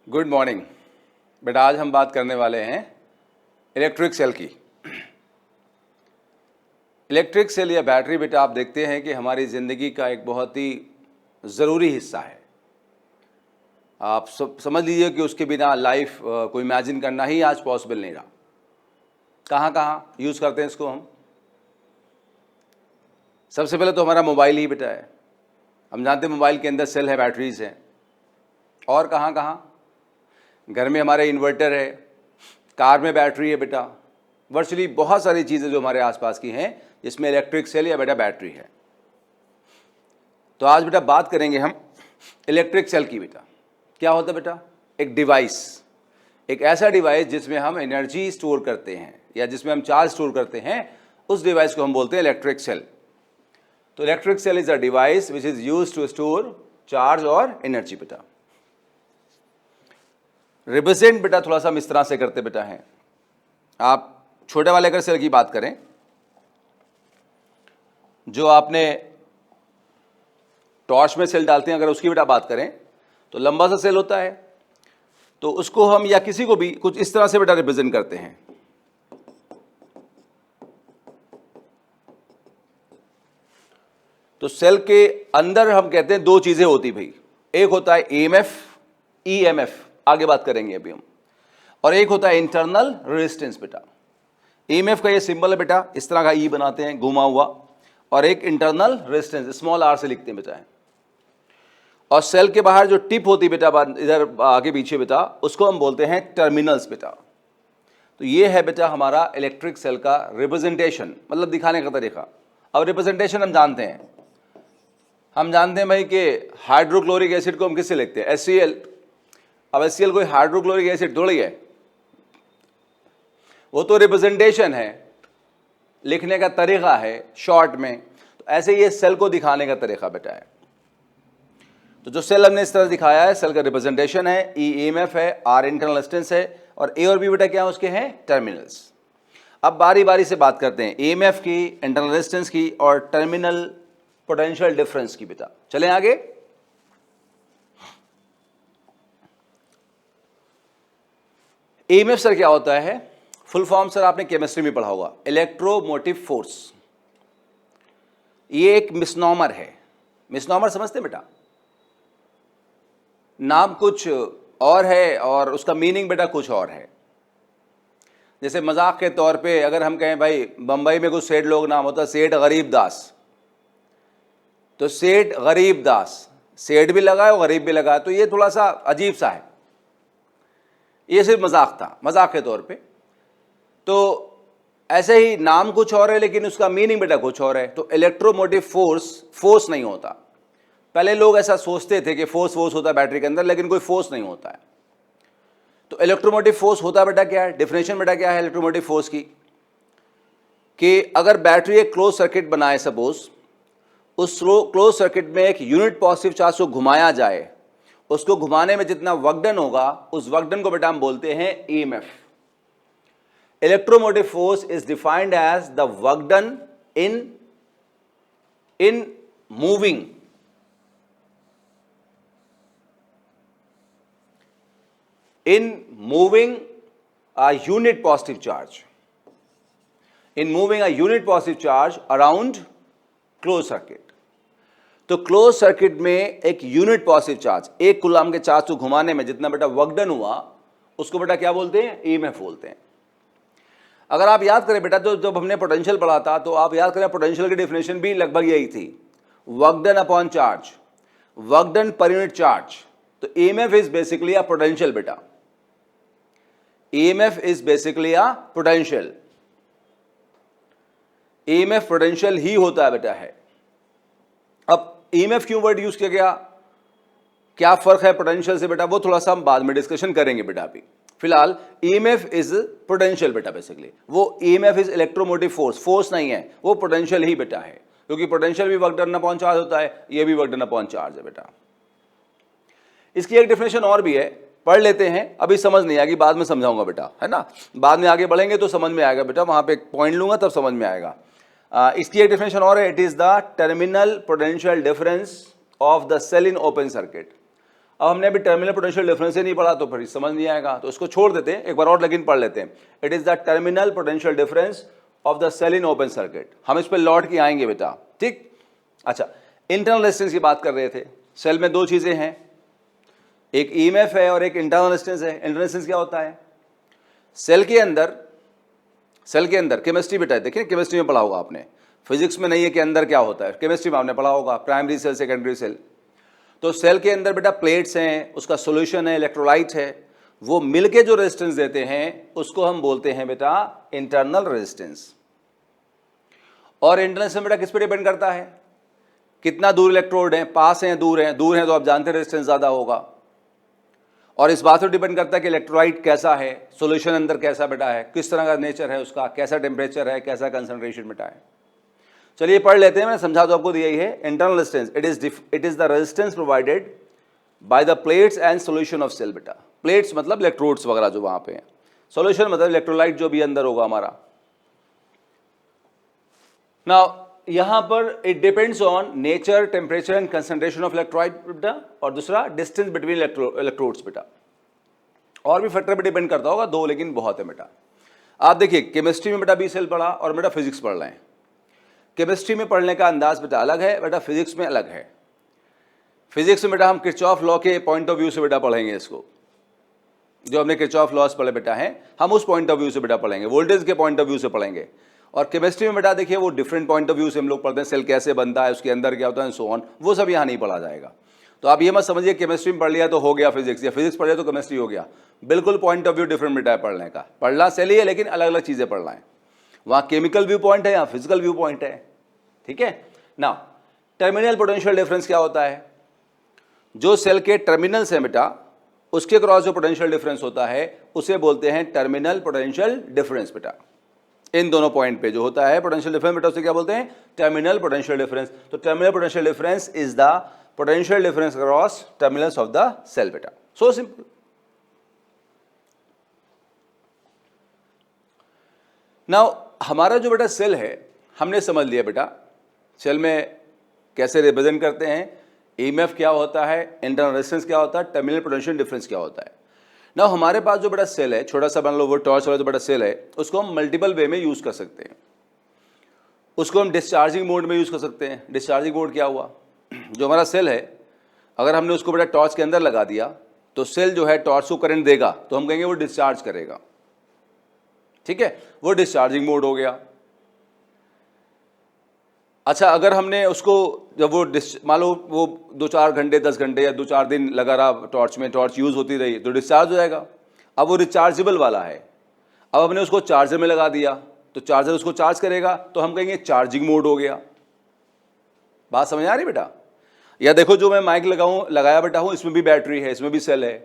Good morning बेटा। आज हम बात करने वाले हैं इलेक्ट्रिक सेल की। इलेक्ट्रिक सेल या बैटरी बेटा आप देखते हैं कि हमारी ज़िंदगी का एक बहुत ही ज़रूरी हिस्सा है। आप समझ लीजिए कि उसके बिना लाइफ को इमेजिन करना ही आज पॉसिबल नहीं रहा। कहाँ कहाँ यूज़ करते हैं इसको हम? सबसे पहले तो हमारा मोबाइल ही बेटा है। हम जानते हैं मोबाइल के अंदर सेल है, बैटरीज हैं। और कहाँ कहाँ? घर में हमारे इन्वर्टर है, कार में बैटरी है बेटा। वर्चुअली बहुत सारी चीज़ें जो हमारे आसपास की हैं जिसमें इलेक्ट्रिक सेल या बेटा बैटरी है। तो आज बेटा बात करेंगे हम इलेक्ट्रिक सेल की। बेटा क्या होता है बेटा? एक डिवाइस, एक ऐसा डिवाइस जिसमें हम एनर्जी स्टोर करते हैं या जिसमें हम चार्ज स्टोर करते हैं, उस डिवाइस को हम बोलते हैं इलेक्ट्रिक सेल। तो electric cell is a device which is used to store charge और एनर्जी। बेटा रिप्रेजेंट बेटा थोड़ा सा हम इस तरह से करते बेटा हैं। आप छोटे वाले अगर सेल की बात करें, जो आपने टॉर्च में सेल डालते हैं, अगर उसकी बेटा बात करें तो लंबा सा सेल होता है। तो उसको हम या किसी को भी कुछ इस तरह से बेटा रिप्रेजेंट करते हैं। तो सेल के अंदर हम कहते हैं दो चीजें होती भाई। एक होता है ईएमएफ, ईएमएफ आगे बात करेंगे अभी हम, और एक होता है इंटरनल रेजिस्टेंस। बेटा ईएमएफ का ये सिंबल है बेटा, इस तरह का ई बनाते हैं घुमा हुआ, और एक इंटरनल रेजिस्टेंस स्मॉल आर से लिखते हैं बेटा। और सेल के बाहर जो टिप होती है बेटा, इधर आगे पीछे बेटा, उसको हम बोलते हैं टर्मिनल्स बेटा। तो ये है बेटा हमारा इलेक्ट्रिक सेल का रिप्रेजेंटेशन, मतलब दिखाने का तरीका। अब रिप्रेजेंटेशन हम जानते हैं भाई कि हाइड्रोक्लोरिक एसिड को हम किससे लिखते हैं? HCl। अब HCl कोई हाइड्रोक्लोरिक एसिड थोड़ी है, वो तो रिप्रेजेंटेशन है, लिखने का तरीका है शॉर्ट में। तो ऐसे ये सेल को दिखाने का तरीका बेटा है। तो जो सेल हमने इस तरह दिखाया है, सेल का रिप्रेजेंटेशन है, ईएमएफ है, आर इंटरनल रेजिस्टेंस है, और ए और बी बेटा क्या है उसके हैं? टर्मिनल्स। अब बारी बारी से बात करते हैं ईएमएफ की, इंटरनल रेजिस्टेंस की और टर्मिनल पोटेंशियल डिफरेंस की। बेटा चलें आगे। ईएमएफ सर क्या होता है? फुल फॉर्म सर आपने केमिस्ट्री में पढ़ा होगा, इलेक्ट्रोमोटिव फोर्स। ये एक मिसनॉमर है। मिसनॉमर समझते हैं बेटा? नाम कुछ और है और उसका मीनिंग बेटा कुछ और है। जैसे मजाक के तौर पे अगर हम कहें भाई बंबई में कुछ सेठ लोग नाम होता है सेठ गरीब दास, तो सेठ गरीब दास, सेठ भी लगा है और गरीब भी लगा है, तो ये थोड़ा सा अजीब सा है। ये सिर्फ मजाक था, मजाक के तौर पे। तो ऐसे ही नाम कुछ और है लेकिन उसका मीनिंग बेटा कुछ और है। तो इलेक्ट्रोमोटिव फोर्स, फोर्स नहीं होता। पहले लोग ऐसा सोचते थे कि फोर्स होता है बैटरी के अंदर, लेकिन कोई फोर्स नहीं होता है। तो इलेक्ट्रोमोटिव फोर्स होता बेटा क्या है? डेफिनेशन बेटा क्या है इलेक्ट्रोमोटिव फोर्स की? कि अगर बैटरी एक क्लोज सर्किट बनाए, सपोज उस क्लोज सर्किट में एक यूनिट पॉजिटिव चार्ज को घुमाया जाए, उसको घुमाने में जितना वर्क डन होगा, उस वर्क डन को बेटा हम बोलते हैं EMF. Electromotive force is defined as the work done in moving a unit positive charge, in moving a unit positive charge around closed circuit। तो क्लोज सर्किट में एक यूनिट पॉजिटिव चार्ज, एक coulomb के चार्ज को घुमाने में जितना बेटा वर्क डन हुआ, उसको बेटा क्या बोलते हैं? ईएमएफ बोलते हैं। अगर आप याद करें बेटा, तो जब हमने पोटेंशियल पढ़ा था, तो आप याद करें पोटेंशियल की डेफिनेशन भी लगभग यही थी, work done upon charge, work done पर यूनिट चार्ज। तो EMF is basically a potential बेटा। EMF is basically a potential। EMF potential ही होता है बेटा है। अब EMF क्यों वर्ड यूज किया गया, क्या फर्क है पोटेंशियल से बेटा, वो थोड़ा सा हम बाद में डिस्कशन करेंगे बेटा। अभी फिलहाल EMF इज पोटेंशियल बेटा। बेसिकली वो EMF is electromotive force, force नहीं है, वो पोटेंशियल ही बेटा है, क्योंकि पोटेंशियल भी वर्क डन अपॉन चार्ज होता है, ये भी वर्क डन अपॉन चार्ज है बेटा। इसकी एक डेफिनेशन और भी है, पढ़ लेते हैं, अभी समझ नहीं आएगी, बाद में समझाऊंगा बेटा, है ना। बाद में आगे बढ़ेंगे तो समझ में आएगा बेटा, वहां पे एक पॉइंट लूंगा तब समझ में आएगा। इसकी एक डेफिनेशन और है, it is the terminal potential difference of the cell in open circuit. अब हमने अभी टर्मिनल पोटेंशियल डिफरेंस ही नहीं पढ़ा तो फिर समझ नहीं आएगा, तो इसको छोड़ देते हैं, एक बार और लेकिन पढ़ लेते हैं। It is the terminal potential difference of the cell in open circuit. हम इस पर लौट के आएंगे बेटा, ठीक। अच्छा, इंटरनल रेजिस्टेंस की बात कर रहे थे। सेल में दो चीजें हैं, एक ईएमएफ है और एक इंटरनल रेजिस्टेंस है। इंटरनल रेजिस्टेंस क्या होता है? सेल के अंदर केमिस्ट्री बेटा, देखिए केमिस्ट्री में पढ़ा होगा आपने, फिजिक्स में नहीं है कि अंदर क्या होता है, केमिस्ट्री में आपने पढ़ा होगा, प्राइमरी सेल सेकेंडरी सेल। तो सेल के अंदर बेटा प्लेट्स हैं, उसका सॉल्यूशन है, इलेक्ट्रोलाइट है, वो मिलके जो रेजिस्टेंस देते हैं उसको हम बोलते हैं बेटा इंटरनल रेजिस्टेंस। और इंटरनल रेजिस्टेंस बेटा किस पे डिपेंड करता है? कितना दूर इलेक्ट्रोड है, पास हैं, दूर हैं। दूर हैं तो आप जानते हैं रेजिस्टेंस ज्यादा होगा। और इस बात पर डिपेंड करता है कि इलेक्ट्रोलाइट कैसा है, सॉल्यूशन अंदर कैसा बेटा है, किस तरह का नेचर है उसका, कैसा टेम्परेचर है, कैसा कंसंट्रेशन बेटा है। चलिए पढ़ लेते हैं, मैंने समझा तो आपको दिया ही है। Internal resistance it is the resistance provided by the plates and solution of cell बेटा। प्लेट्स मतलब इलेक्ट्रोड्स वगैरह जो वहां पे हैं, सॉल्यूशन मतलब इलेक्ट्रोलाइट जो भी अंदर होगा हमारा। नाउ यहां पर it depends on nature, temperature and concentration of electrolyte बेटा, और दूसरा डिस्टेंस बिटवीन इलेक्ट्रोड्स बेटा। और भी फैक्टर पे डिपेंड करता होगा, दो लेकिन बहुत है बेटा। आप देखिए केमिस्ट्री में बेटा बी सेल पढ़ा और बेटा फिजिक्स पढ़ रहे हैं। केमिस्ट्री में पढ़ने का अंदाज बेटा अलग है, बेटा फिजिक्स में अलग है। फिजिक्स में बेटा हम किरचॉफ लॉ के पॉइंट ऑफ व्यू से बेटा पढ़ेंगे इसको, जो हमने किरचॉफ लॉस पढ़े बेटा हैं, हम उस पॉइंट ऑफ व्यू से बेटा पढ़ेंगे, वोल्टेज के पॉइंट ऑफ व्यू से पढ़ेंगे। और केमिस्ट्री में बेटा देखिए वो डिफरेंट पॉइंट ऑफ व्यू से हम लोग पढ़ते हैं, सेल कैसे बनता है, उसके अंदर क्या होता है, सो ऑन, वो सब यहाँ नहीं पढ़ा जाएगा। तो आप ये मत समझिए केमिस्ट्री में पढ़ लिया तो हो गया फिजिक्स, या फिजिक्स पढ़ लिया तो केमिस्ट्री हो गया। बिल्कुल पॉइंट ऑफ व्यू डिफरेंट बेटा है पढ़ने का। पढ़ना सेल ही है लेकिन अलग अलग चीज़ें पढ़ना है। वहाँ केमिकल व्यू पॉइंट है, यहाँ फिजिकल व्यू पॉइंट है, ठीक है ना। टर्मिनल पोटेंशियल डिफरेंस क्या होता है? जो सेल के टर्मिनल्स हैं बेटा उसके क्रॉस जो पोटेंशियल डिफरेंस होता है उसे बोलते हैं टर्मिनल पोटेंशियल डिफरेंस बेटा। इन दोनों पॉइंट पे जो होता है पोटेंशियल डिफरेंस बेटा उसे क्या बोलते हैं? Terminal potential difference. तो terminal potential difference is the potential difference across terminals of the cell बेटा। So simple. नाउ हमारा जो बेटा सेल है हमने समझ लिया बेटा, सेल में कैसे रिप्रेजेंट करते हैं, ईएमएफ क्या होता है, इंटरनल रेजिस्टेंस क्या होता है, टर्मिनल पोटेंशियल डिफरेंस क्या होता है। ना हमारे पास जो बड़ा सेल है, छोटा सा मान लो वो टॉर्च वाला जो बड़ा सेल है, उसको हम मल्टीपल वे में यूज कर सकते हैं। उसको हम डिस्चार्जिंग मोड में यूज कर सकते हैं। डिस्चार्जिंग मोड क्या हुआ? जो हमारा सेल है अगर हमने उसको बड़ा टॉर्च के अंदर लगा दिया तो सेल जो है टॉर्च को करंट देगा तो हम कहेंगे वो डिस्चार्ज करेगा, ठीक है, वो डिस्चार्जिंग मोड हो गया। अच्छा, अगर हमने उसको जब वो मान लो वो 2-4 घंटे 10 घंटे या 2-4 दिन लगा रहा टॉर्च में, टॉर्च यूज होती रही तो डिस्चार्ज हो जाएगा। अब वो रिचार्जेबल वाला है, अब हमने उसको चार्जर में लगा दिया तो चार्जर उसको चार्ज करेगा तो हम कहेंगे चार्जिंग मोड हो गया। बात समझ आ रही बेटा? या देखो जो मैं माइक लगाया बेटा हूँ, इसमें भी बैटरी है, इसमें भी सेल है।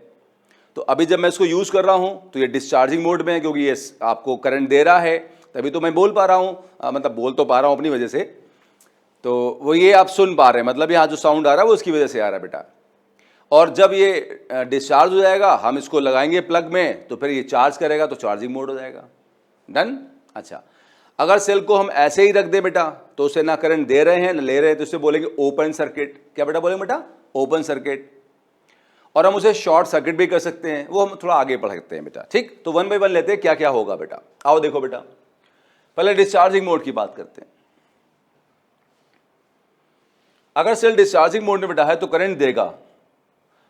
तो अभी जब मैं इसको यूज कर रहा हूँ तो ये डिस्चार्जिंग मोड में है क्योंकि ये आपको करंट दे रहा है, तभी तो मैं बोल पा रहा हूँ, मतलब बोल तो पा रहा हूँ अपनी वजह से। तो वो ये आप सुन पा रहे हैं, मतलब यहाँ जो साउंड आ रहा है वो उसकी वजह से आ रहा है बेटा। और जब ये डिस्चार्ज हो जाएगा हम इसको लगाएंगे प्लग में तो फिर ये चार्ज करेगा तो चार्जिंग मोड हो जाएगा। डन। अच्छा, अगर सेल को हम ऐसे ही रख दें बेटा तो उसे ना करंट दे रहे हैं ना ले रहे हैं तो उसे बोलेंगे ओपन सर्किट। क्या बेटा बोलेंगे बेटा? Open circuit. और हम उसे शॉर्ट सर्किट भी कर सकते हैं, वो हम थोड़ा आगे पढ़ सकते हैं बेटा, ठीक। तो 1 बाय 1 लेते हैं क्या क्या होगा बेटा। आओ देखो बेटा, पहले डिस्चार्जिंग मोड की बात करते हैं। अगर सेल डिस्चार्जिंग मोड में बेटा है तो करंट देगा,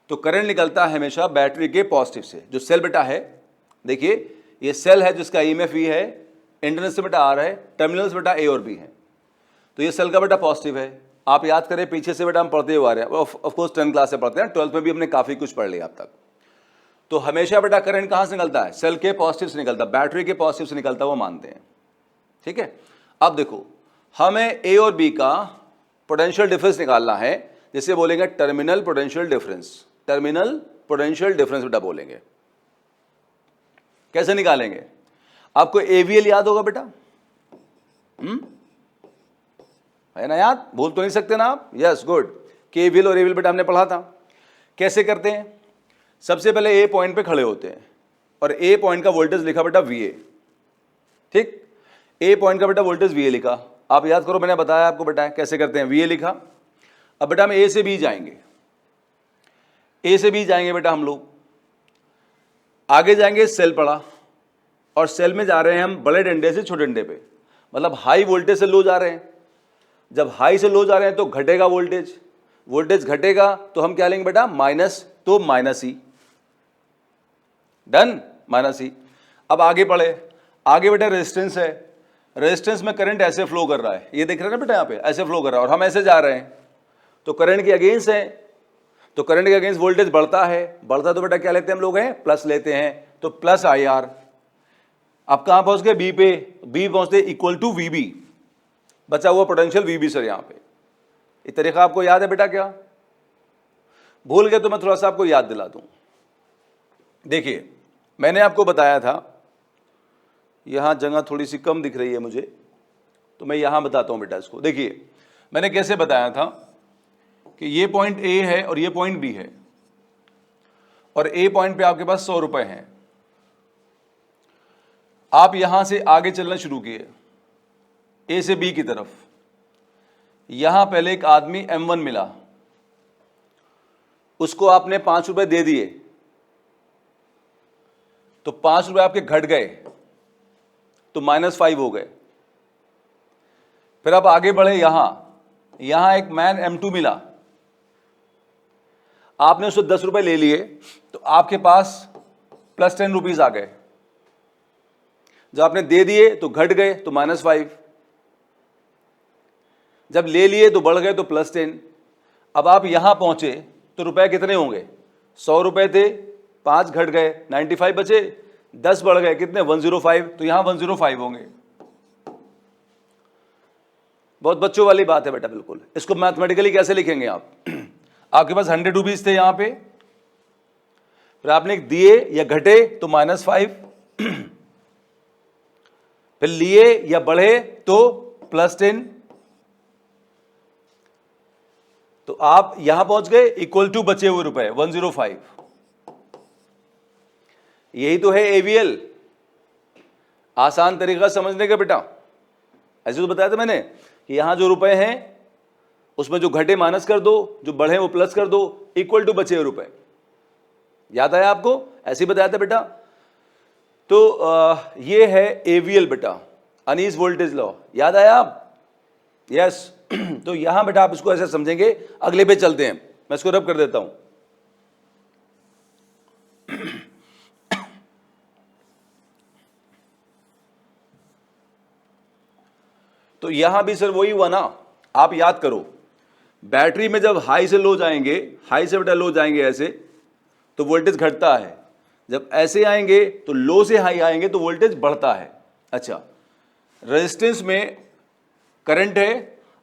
तो करंट निकलता है हमेशा बैटरी के पॉजिटिव से। जो सेल बेटा है, देखिए ये सेल है जिसका ईएमएफ ई है, इंटरनल से बेटा आर है, टर्मिनल्स बेटा ए और बी है। तो ये सेल का बेटा पॉजिटिव है। आप याद करें पीछे से बेटा हम पढ़ते हुए आ रहे हैं, ऑफ कोर्स 10 क्लास से पढ़ते हैं, 12th में भी हमने काफी कुछ पढ़ लिया अब तक। तो हमेशा बेटा करंट कहां से निकलता है? सेल के पॉजिटिव से निकलता है, बैटरी के पॉजिटिव से निकलता है, वो मानते हैं, ठीक है। अब देखो हमें ए और बी का पोटेंशियल डिफरेंस निकालना है, जिसे बोलेंगे terminal potential difference. Terminal potential difference बेटा बोलेंगे। कैसे निकालेंगे? आपको एवीएल याद होगा बेटा, है ना याद? भूल तो नहीं सकते ना आप? Yes, good. केवीएल और एवीएल बेटा हमने पढ़ा था। कैसे करते हैं? सबसे पहले ए पॉइंट पे खड़े होते हैं और ए पॉइंट का वोल्टेज लिखा बेटा वीए, ठीक। ए पॉइंट का बेटा वोल्टेज वीए लिखा। आप याद करो, मैंने बताया आपको बेटा कैसे करते हैं। वीए लिखा। अब बेटा हम ए से बी जाएंगे, ए से बी जाएंगे बेटा हम लोग, आगे जाएंगे सेल पड़ा, और सेल में जा रहे हैं हम बड़े डंडे से छोटे डंडे पे, मतलब हाई वोल्टेज से लो जा रहे हैं। जब हाई से लो जा रहे हैं तो घटेगा वोल्टेज, वोल्टेज घटेगा तो हम क्या लेंगे बेटा, माइनस, तो माइनस ई, डन, माइनस ई। अब आगे बढ़े, आगे बेटा रेजिस्टेंस है, रेजिस्टेंस में करंट ऐसे फ्लो कर रहा है, ये देख रहे हैं ना बेटा, यहाँ पे ऐसे फ्लो कर रहा है और हम ऐसे जा रहे हैं, तो करंट के अगेंस्ट है, तो करंट के अगेंस्ट वोल्टेज बढ़ता है, बढ़ता तो बेटा क्या लेते हैं हम लोग हैं, प्लस लेते हैं, तो प्लस आई आर। अब कहां पहुंच गए, बी पे, बी पहुंचते इक्वल टू वी बी, बचा हुआ पोटेंशियल वी बी सर। यहां पे ये तरीका आपको याद है बेटा, क्या भूल गए तो मैं थोड़ा सा आपको याद दिला दूं। देखिए मैंने आपको बताया था, यहां जगह थोड़ी सी कम दिख रही है मुझे, तो मैं यहां बताता हूं बेटा इसको। देखिए मैंने कैसे बताया था कि ये पॉइंट ए है और ये पॉइंट बी है, और ए पॉइंट पे आपके पास 100 रुपए हैं। आप यहां से आगे चलना शुरू किए ए से बी की तरफ, यहां पहले एक आदमी M1 मिला, उसको आपने 5 रुपए दे दिए, तो 5 रुपए आपके घट गए, तो -5 हो गए। फिर आप आगे बढ़े, यहां एक मैन M2 मिला, आपने उससे 10 रुपए ले लिए, तो आपके पास +10 रुपीज आ गए। जब आपने दे दिए तो घट गए, तो -5, जब ले लिए तो बढ़ गए, तो +10। अब आप यहां पहुंचे तो रुपए कितने होंगे, 100 रुपए थे, 5 घट गए, 95 बचे, 10 बढ़ गए, कितने, 105, तो यहां 105 होंगे। बहुत बच्चों वाली बात है बेटा, बिल्कुल। इसको मैथमेटिकली कैसे लिखेंगे आप, आपके पास 100 रुपीज थे यहां पे, फिर आपने दिए या घटे तो -5, फिर लिए या बढ़े तो +10, तो आप यहां पहुंच गए, इक्वल टू बचे हुए रुपए 105। यही तो है एवीएल, आसान तरीका समझने का बेटा। ऐसे तो बताया था मैंने कि यहां जो रुपए हैं उसमें जो घटे माइनस कर दो, जो बढ़े वो प्लस कर दो, इक्वल टू बचे हुए रुपए। याद आया आपको, ऐसे ही बताया था बेटा। तो ये है एवीएल बेटा, अनीस वोल्टेज लॉ, याद आया आप, यस। तो यहां बेटा आप इसको ऐसे समझेंगे। अगले पे चलते हैं, मैं इसको रब कर देता हूं। तो यहां भी सर वही हुआ ना, आप याद करो, बैटरी में जब हाई से लो जाएंगे, हाई से बेटा लो जाएंगे ऐसे, तो वोल्टेज घटता है, जब ऐसे आएंगे तो लो से हाई आएंगे तो वोल्टेज बढ़ता है। अच्छा, रेजिस्टेंस में करंट है,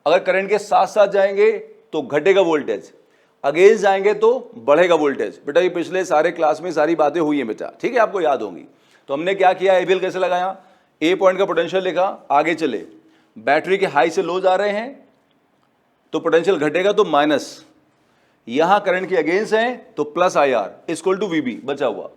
अगर करंट के साथ साथ जाएंगे तो घटेगा वोल्टेज, अगेंस्ट जाएंगे तो बढ़ेगा वोल्टेज। बेटा ये पिछले सारे क्लास में सारी बातें हुई हैं बेटा, ठीक है, आपको याद होंगी। तो हमने क्या किया, एवीएल कैसे लगाया, ए पॉइंट का पोटेंशियल लिखा, आगे चले, बैटरी के हाई से लो जा रहे हैं तो पोटेंशियल घटेगा तो माइनस, यहां करंट के अगेंस्ट है तो plus I R equal to VB बचा हुआ।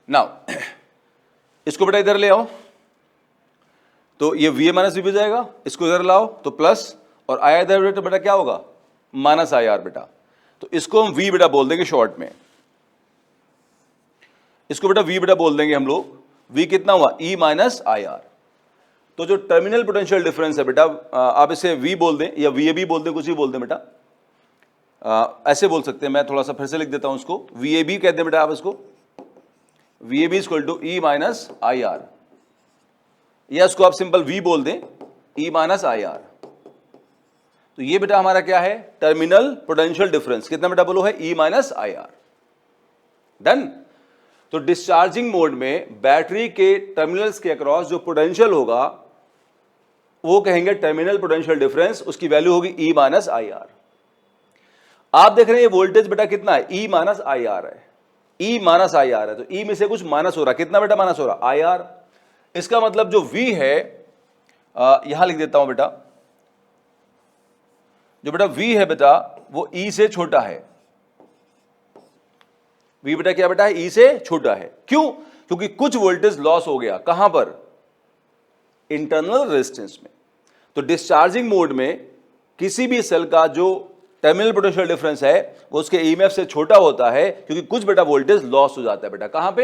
नाउ इसको बेटा इधर ले आओ, तो ये वी ए माइनस वीबी जाएगा, इसको इधर लाओ तो प्लस, और आई इधर तो बेटा क्या होगा, माइनस आई आर बेटा। तो इसको हम वी बेटा बोल देंगे शॉर्ट में, इसको बेटा वी बेटा बोल देंगे हम लोग। वी कितना हुआ, ई माइनस आई आर। तो जो टर्मिनल पोटेंशियल डिफरेंस है बेटा, आप इसे वी बोल दें या वी ए बी बोल दें, कुछ भी बोल दें बेटा, ऐसे बोल सकते हैं। मैं थोड़ा सा फिर से लिख देता हूं इसको, वी ए बी कहते हैं बेटा आप इसको, V A B equal to E minus I R, या इसको आप सिंपल वी बोल दें, ई माइनस आई आर। तो ये बेटा हमारा क्या है, टर्मिनल पोटेंशियल डिफरेंस कितना बेटा बोलो है, ई माइनस आई आर। डन। तो डिस्चार्जिंग मोड में बैटरी के टर्मिनल्स के अक्रॉस जो पोटेंशियल होगा वो कहेंगे टर्मिनल पोटेंशियल डिफरेंस, उसकी वैल्यू होगी ई माइनस आई आर। आप देख रहे हैं ये वोल्टेज बेटा कितना है, ई माइनस आई आर है, ई माइनस आई आर है, तो ई में से कुछ माइनस हो रहा है, कितना बेटा माइनस हो रहा है, आई आर। इसका मतलब जो वी है, यहां लिख देता हूं बेटा, जो बेटा वी है बेटा वो ई से छोटा है, वी बेटा क्या बेटा है, ई से छोटा है। क्यों, क्योंकि कुछ वोल्टेज लॉस हो गया, कहां पर, इंटरनल रेजिस्टेंस में। तो डिस्चार्जिंग मोड में किसी भी सेल का जो टर्मिनल पोटेंशियल डिफरेंस है वो उसके ईएमएफ से छोटा होता है, क्योंकि कुछ बेटा वोल्टेज लॉस हो जाता है बेटा। कहां पे?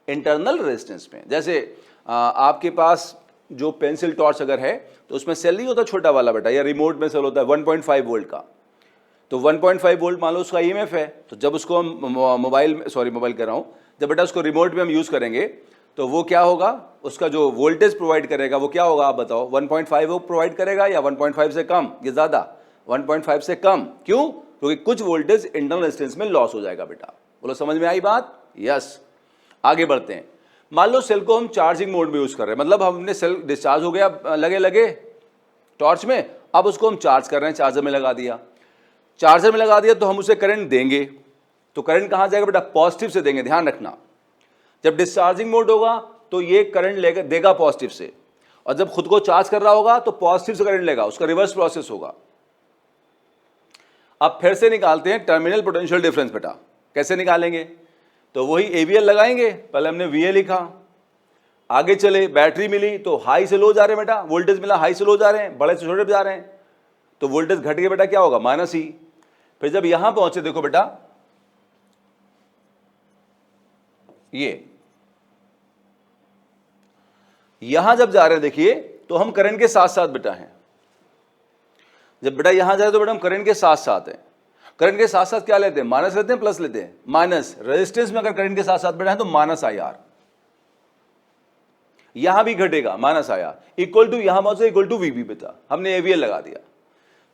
इंटरनल रेजिस्टेंस में। जैसे आपके पास जो पेंसिल टॉर्च अगर है तो उसमें सेल नहीं होता छोटा वाला बेटा, या रिमोट में सेल होता है 1.5 वोल्ट का। तो 1.5 वोल्ट मान लो उसका ईएमएफ है, तो जब उसको हम मोबाइल कह रहा हूं, जब बेटा उसको रिमोट में हम यूज करेंगे तो वो क्या होगा, उसका जो वोल्टेज प्रोवाइड करेगा वो क्या होगा, आप बताओ? 1.5 वो प्रोवाइड करेगा या 1.5 से कम या ज्यादा? 1.5 से कम। क्यों? क्योंकि कुछ वोल्टेज इंटरनल रेजिस्टेंस में लॉस हो जाएगा बेटा। बोलो समझ में आई बात? यस। आगे बढ़ते हैं। मान लो सेल को हम चार्जिंग मोड में यूज कर रहे हैं, मतलब हमने सेल डिस्चार्ज हो गया लगे टॉर्च में, अब उसको हम चार्ज कर रहे हैं, चार्जर में लगा दिया। चार्जर में लगा दिया तो हम उसे करंट देंगे, तो करंट कहां जाएगा बेटा? पॉजिटिव से देंगे। ध्यान रखना, जब डिस्चार्जिंग मोड होगा तो ये करंट देगा पॉजिटिव से, और जब खुद को चार्ज कर रहा होगा तो पॉजिटिव से करंट लेगा, उसका रिवर्स प्रोसेस होगा। अब फिर से निकालते हैं टर्मिनल पोटेंशियल डिफरेंस बेटा। कैसे निकालेंगे? तो वही एवीएल लगाएंगे, पहले हमने वीए लिखा, आगे चले, बैटरी मिली तो हाई से लो जा रहे हैं बेटा, वोल्टेज मिला हाई से लो जा रहे हैं, बड़े से छोटे पे जा रहे हैं, तो वोल्टेज घट के बेटा क्या होगा? -E। फिर जब यहां पहुंचे, देखो बेटा ये यहां जब जा रहे हैं देखिए, तो हम करंट के साथ साथ बेटा हैं। जब बेटा यहां जाए तो बेटा हम करंट के साथ साथ हैं। करंट के साथ साथ क्या लेते हैं? माइनस लेते हैं, प्लस लेते हैं? माइनस। रेजिस्टेंस में अगर करंट के साथ साथ बेटा है तो -IR, यहां भी घटेगा -IR, इक्वल टू यहां पहुंचे इक्वल टू VB बेटा। हमने एवीएल लगा दिया,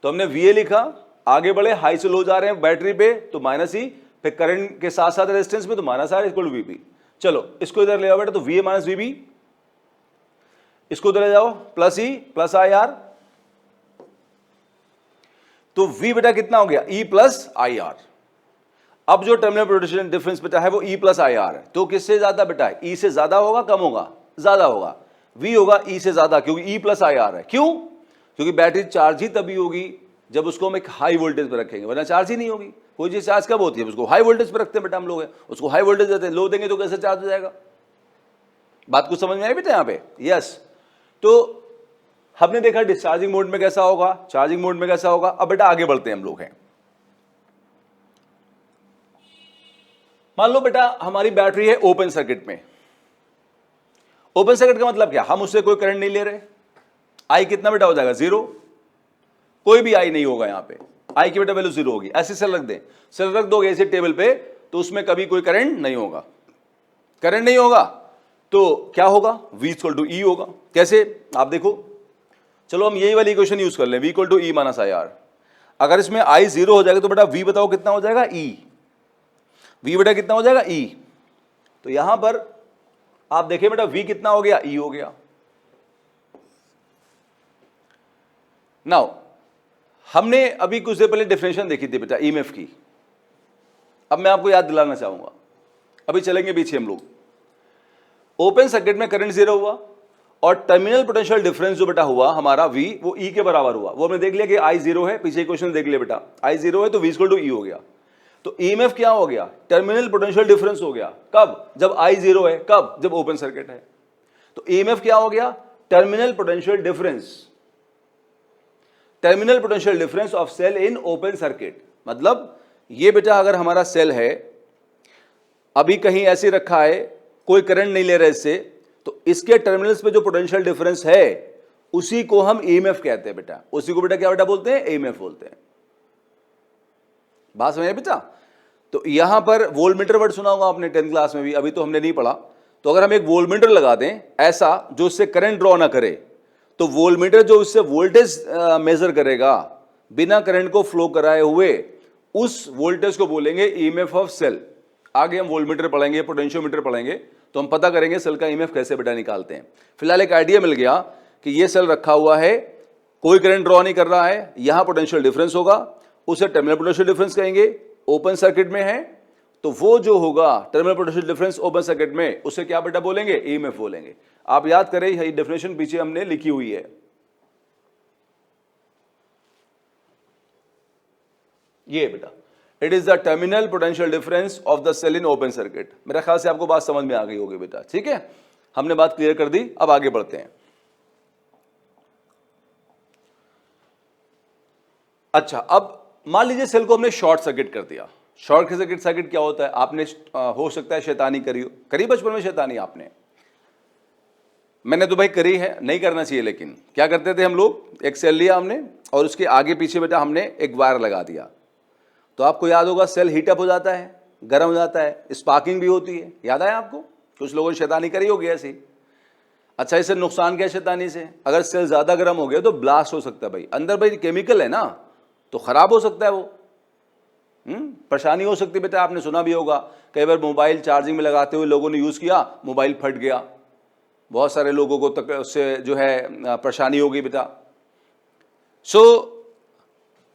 तो हमने VA लिखा, आगे बढ़े, हाई से लो जा रहे हैं बैटरी पे तो -E, फिर करंट के साथ साथ रेजिस्टेंस में तो -R इक्वल टू VB। चलो इसको इधर ले आओ बेटा, तो VA - VB, इसको इधर ले जाओ, +E + IR, तो V बेटा कितना हो गया? E + IR। अब जो टर्मिनल पोटेंशियल डिफरेंस बेटा है वो E + IR है, तो किससे ज्यादा बेटा है? E से ज्यादा होगा, कम होगा? ज्यादा होगा। V होगा E से ज्यादा, क्योंकि E + IR है। क्यों? क्योंकि बैटरी चार्ज ही तभी होगी जब उसको हम एक हाई वोल्टेज पर रखेंगे, वरना चार्ज ही नहीं होगी। कोई चीज चार्ज कब होती है? उसको हाई वोल्टेज पर रखते हैं बेटा हम लोग, उसको हाई वोल्टेज देते हैं, लो देंगे तो कैसे चार्ज हो जाएगा? बात कुछ समझ में आई बेटा यहां पे? यस। तो हमने देखा डिस्चार्जिंग मोड में कैसा होगा, चार्जिंग मोड में कैसा होगा। अब बेटा आगे बढ़ते हैं हम लोग हैं। मान लो बेटा हमारी बैटरी है ओपन सर्किट में। ओपन सर्किट का मतलब क्या? हम उससे कोई करंट नहीं ले रहे। आई कितना बेटा हो जाएगा? 0। कोई भी आई नहीं होगा यहां पे, आई की बेटा वैल्यू 0 होगी। ऐसे सेल रख दें, सेल रख दोगे ऐसे टेबल पे, तो उसमें कभी कोई करंट नहीं होगा। करंट नहीं होगा तो क्या होगा? V = E होगा। कैसे? आप देखो, चलो हम यही वाली इक्वेशन यूज कर लें, V = E - IR। अगर इसमें I 0 हो जाएगा तो बेटा V बताओ कितना हो जाएगा? E। V बेटा कितना हो जाएगा? E। तो यहां पर आप देखें बेटा V कितना हो गया? E हो गया। नाउ हमने अभी कुछ देर पहले डेफिनेशन देखी थी बेटा ईएमएफ की। अब मैं आपको याद दिलाना चाहूंगा, अभी चलेंगे पीछे हम लोग। ओपन सर्किट में करंट 0 हुआ और टर्मिनल पोटेंशियल डिफरेंस जो बेटा हुआ हमारा V, वो E के बराबर हुआ। वो हमने देख लिया कि I 0 है, पीछे क्वेश्चन देख लिया बेटा, I 0 है तो V = E हो गया। तो ईएमएफ क्या हो गया? टर्मिनल पोटेंशियल डिफरेंस हो गया। कब? जब I 0 है। कब? जब ओपन सर्किट है। तो ईएमएफ क्या हो गया? Terminal potential difference. Terminal potential difference of cell in open circuit. मतलब ये बेटा अगर हमारा सेल है, अभी कहीं ऐसे रखा है, कोई करंट नहीं ले रहा इससे, तो इसके टर्मिनल्स पे जो पोटेंशियल डिफरेंस है उसी को हम ईएमएफ कहते हैं बेटा। उसी को बेटा क्या बेटा बोलते हैं? ईएमएफ बोलते हैं। बात समझे बेटा? तो यहां पर वोल्टमीटर वर्ड सुना होगा आपने 10th क्लास में भी, अभी तो हमने नहीं पढ़ा। तो अगर हम एक वोल्टमीटर लगा दें ऐसा जो उससे करंट ड्रॉ ना करे, तो वोल्टमीटर जो उससे वोल्टेज मेजर करेगा बिना करंट को फ्लो कराए हुए, उस वोल्टेज को बोलेंगे ईएमएफ ऑफ सेल। आगे हम वोल्टमीटर पढ़ेंगे, पोटेंशियोमीटर पढ़ेंगे, तो हम पता करेंगे सेल का ईएमएफ कैसे बेटा निकालते हैं। फिलहाल एक आइडिया मिल गया कि ये सेल रखा हुआ है, कोई करंट ड्रॉ नहीं कर रहा है, यहां पोटेंशियल डिफरेंस होगा, उसे टर्मिनल पोटेंशियल डिफरेंस कहेंगे। ओपन सर्किट में है तो वो जो होगा terminal potential difference open circuit में, उसे क्या बेटा बोलेंगे? ईएमएफ बोलेंगे। आप याद करें, यही डेफिनेशन पीछे हमने लिखी हुई है। ये बेटा it is the terminal potential difference of the cell in open circuit. मेरा ख्याल से आपको बात समझ में आ गई होगी बेटा। ठीक है, हमने बात क्लियर कर दी। अब आगे बढ़ते हैं। अच्छा, अब मान लीजिए सेल को हमने शॉर्ट सर्किट कर दिया। शॉर्ट सर्किट क्या होता है? आपने हो सकता है शैतानी करी बचपन में शैतानी आपने, मैंने तो भाई करी है, नहीं करना चाहिए। लेकिन क्या करते थे हम लोग, एक सेल लिया हमने और उसके आगे पीछे बेटा हमने एक वायर लगा दिया, तो आपको याद होगा सेल हीटअप हो जाता है, गर्म हो जाता है, स्पार्किंग भी होती है, याद आया आपको? कुछ लोगों ने शैतानी करी होगी ऐसी। अच्छा, इससे नुकसान क्या है शैतानी से? अगर सेल ज़्यादा गर्म हो गया तो ब्लास्ट हो सकता है भाई, अंदर भाई केमिकल है ना, तो ख़राब हो सकता है वो। परेशानी हो सकती है बेटा। आपने सुना भी होगा कई बार मोबाइल चार्जिंग में लगाते हुए लोगों ने यूज़ किया, मोबाइल फट गया, बहुत सारे लोगों को तक उससे जो है परेशानी हो गई बेटा।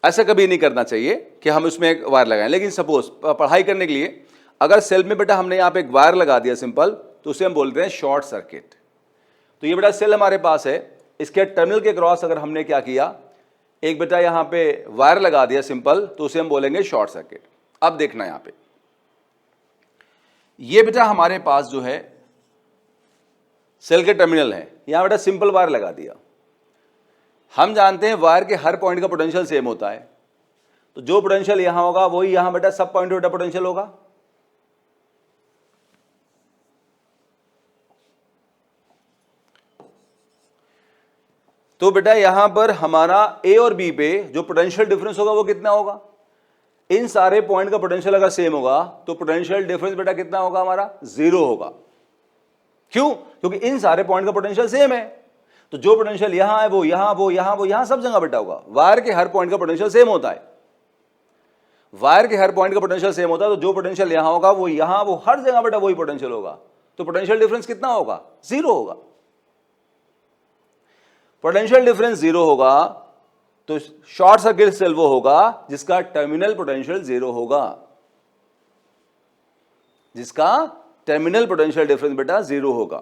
ऐसा कभी नहीं करना चाहिए कि हम उसमें एक वायर लगाएं। लेकिन सपोज पढ़ाई करने के लिए अगर सेल में बेटा हमने यहाँ पे एक वायर लगा दिया सिंपल, तो उसे हम बोलते हैं शॉर्ट सर्किट। तो ये बेटा सेल हमारे पास है, इसके टर्मिनल के क्रॉस अगर हमने क्या किया, एक बेटा यहाँ पे वायर लगा दिया सिंपल, तो उसे हम बोलेंगे शॉर्ट सर्किट। अब देखना यहाँ पे, ये बेटा हमारे पास जो है सेल के टर्मिनल है, यहां बेटा सिंपल वायर लगा दिया। हम जानते हैं वायर के हर पॉइंट का पोटेंशियल सेम होता है, तो जो पोटेंशियल यहां होगा वही यहां बेटा सब पॉइंट बेटा पोटेंशियल होगा। तो बेटा यहां पर हमारा ए और बी पे जो पोटेंशियल डिफरेंस होगा वो कितना होगा? इन सारे पॉइंट का पोटेंशियल अगर सेम होगा तो पोटेंशियल डिफरेंस बेटा कितना होगा हमारा? 0 होगा। क्यों? क्योंकि इन सारे पॉइंट का पोटेंशियल सेम है, तो जो पोटेंशियल यहां है वो यहां, वो यहां, वो यहां, सब जगह बेटा होगा। वायर के हर पॉइंट का पोटेंशियल सेम होता है, वायर के हर पॉइंट का पोटेंशियल सेम होता है, तो जो पोटेंशियल यहां होगा वो यहां, वो हर जगह बेटा वही पोटेंशियल होगा। तो पोटेंशियल डिफरेंस कितना होगा? 0 होगा। पोटेंशियल डिफरेंस 0 होगा तो शॉर्ट सर्किट सेल वो होगा जिसका टर्मिनल पोटेंशियल 0 होगा, जिसका टर्मिनल पोटेंशियल डिफरेंस बेटा 0 होगा।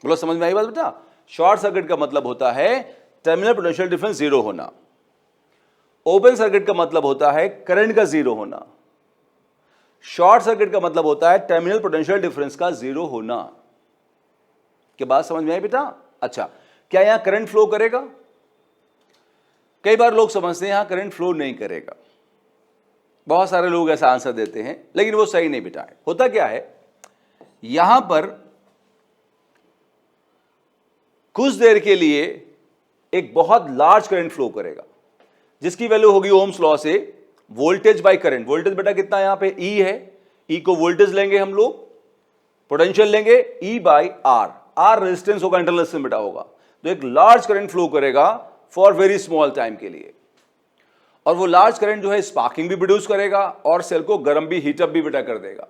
बोलो समझ में आई बात बेटा? शॉर्ट सर्किट का मतलब होता है टर्मिनल पोटेंशियल डिफरेंस 0 होना। ओपन सर्किट का मतलब होता है करंट का 0 होना। शॉर्ट सर्किट का मतलब होता है टर्मिनल पोटेंशियल डिफरेंस का 0 होना। क्या बात समझ में आई बेटा? अच्छा, क्या यहां करंट फ्लो करेगा? कई बार लोग समझते हैं यहां करंट फ्लो नहीं करेगा, बहुत सारे लोग ऐसा आंसर देते हैं, लेकिन वो सही नहीं बेटा है। होता क्या है, यहां पर कुछ देर के लिए एक बहुत लार्ज करंट फ्लो करेगा जिसकी वैल्यू होगी ओम्स लॉ से वोल्टेज बाय करंट। वोल्टेज बेटा कितना यहां पे E है, E को वोल्टेज लेंगे हम लोग, पोटेंशियल लेंगे E by R, R resistance होगा, इंटरनल रेजिस्टेंस बेटा होगा। तो एक लार्ज करंट फ्लो करेगा फॉर वेरी स्मॉल टाइम के लिए, और वो लार्ज करंट जो है स्पार्किंग भी प्रोड्यूस करेगा और सेल को गर्म भी, हीटअप भी बेटा कर देगा।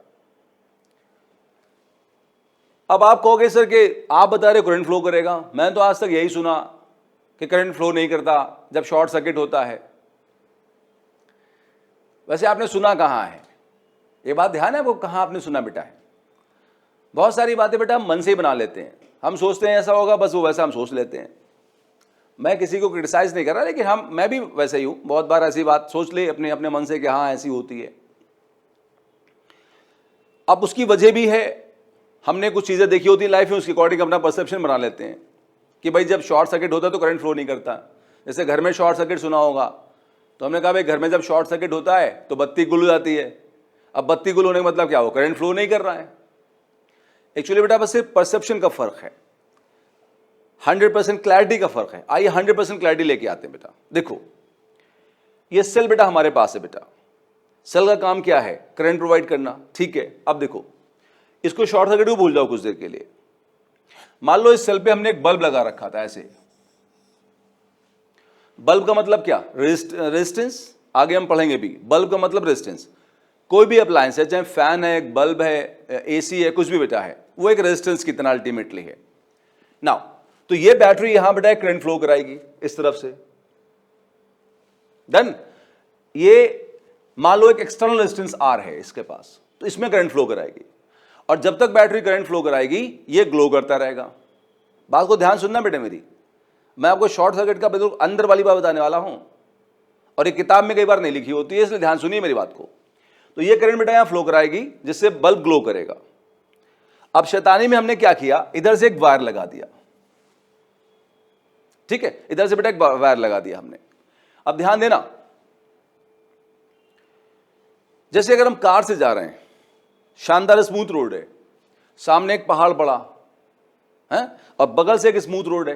अब आप कहोगे सर कि आप बता रहे करंट फ्लो करेगा, मैंने तो आज तक यही सुना कि करंट फ्लो नहीं करता जब शॉर्ट सर्किट होता है। वैसे आपने सुना कहां है ये बात? ध्यान है वो कहां आपने सुना बेटा है? बहुत सारी बातें बेटा हम मन से ही बना लेते हैं, हम सोचते हैं ऐसा होगा, बस वो वैसा हम सोच लेते हैं। मैं किसी को क्रिटिसाइज नहीं कर रहा, लेकिन मैं भी वैसे ही हूं, बहुत बार ऐसी बात सोच ले अपने अपने मन से कि हाँ ऐसी होती है। अब उसकी वजह भी है, हमने कुछ चीजें देखी होती है लाइफ में, उसके अकॉर्डिंग अपना परसेप्शन बना लेते हैं कि भाई जब शॉर्ट सर्किट होता है तो करंट फ्लो नहीं करता। जैसे घर में शॉर्ट सर्किट सुना होगा, तो हमने कहा भाई घर में जब शॉर्ट सर्किट होता है तो बत्ती गुल हो जाती है। अब बत्ती गुल होने का मतलब क्या हो? करंट फ्लो नहीं कर रहा है। एक्चुअली बेटा बस सिर्फ परसेप्शन का फर्क है, 100% क्लैरिटी का फर्क है। आइए 100% क्लैरिटी लेके आते हैं बेटा। देखो ये सेल बेटा हमारे पास है बेटा, सेल का काम क्या है? करंट प्रोवाइड करना, ठीक है। अब देखो इसको शॉर्ट सर्किट को भूल जाओ कुछ देर के लिए। मान लो इस सेल पे हमने एक बल्ब लगा रखा था ऐसे। बल्ब का मतलब क्या? रेजिस्टेंस, आगे हम पढ़ेंगे भी। बल्ब का मतलब रेजिस्टेंस। कोई भी अप्लायंस है, चाहे फैन है, एक बल्ब है, एसी है, कुछ भी बेटा है, वो एक रेजिस्टेंस की तरह अल्टीमेटली है। नाउ तो ये बैटरी यहां बेटा करंट फ्लो कराएगी इस तरफ से, डन। ये मान लो एक एक्सटर्नल रेजिस्टेंस R है इसके पास, तो इसमें करंट फ्लो कराएगी, और जब तक बैटरी करंट फ्लो कराएगी ये ग्लो करता रहेगा। बात को ध्यान सुनना बेटे मेरी, मैं आपको शॉर्ट सर्किट का बिल्कुल अंदर वाली बात बताने वाला हूं, और ये किताब में कई बार नहीं लिखी होती है, इसलिए ध्यान सुनिए मेरी बात को। तो ये करंट बेटा यहां फ्लो कराएगी जिससे बल्ब ग्लो करेगा। अब शैतानी में हमने क्या किया, इधर से एक वायर लगा दिया, ठीक है, इधर से बेटा एक वायर लगा दिया हमने। अब ध्यान देना, जैसे अगर हम कार से जा रहे हैं, शानदार स्मूथ रोड है, सामने एक पहाड़ पड़ा है और बगल से एक स्मूथ रोड है,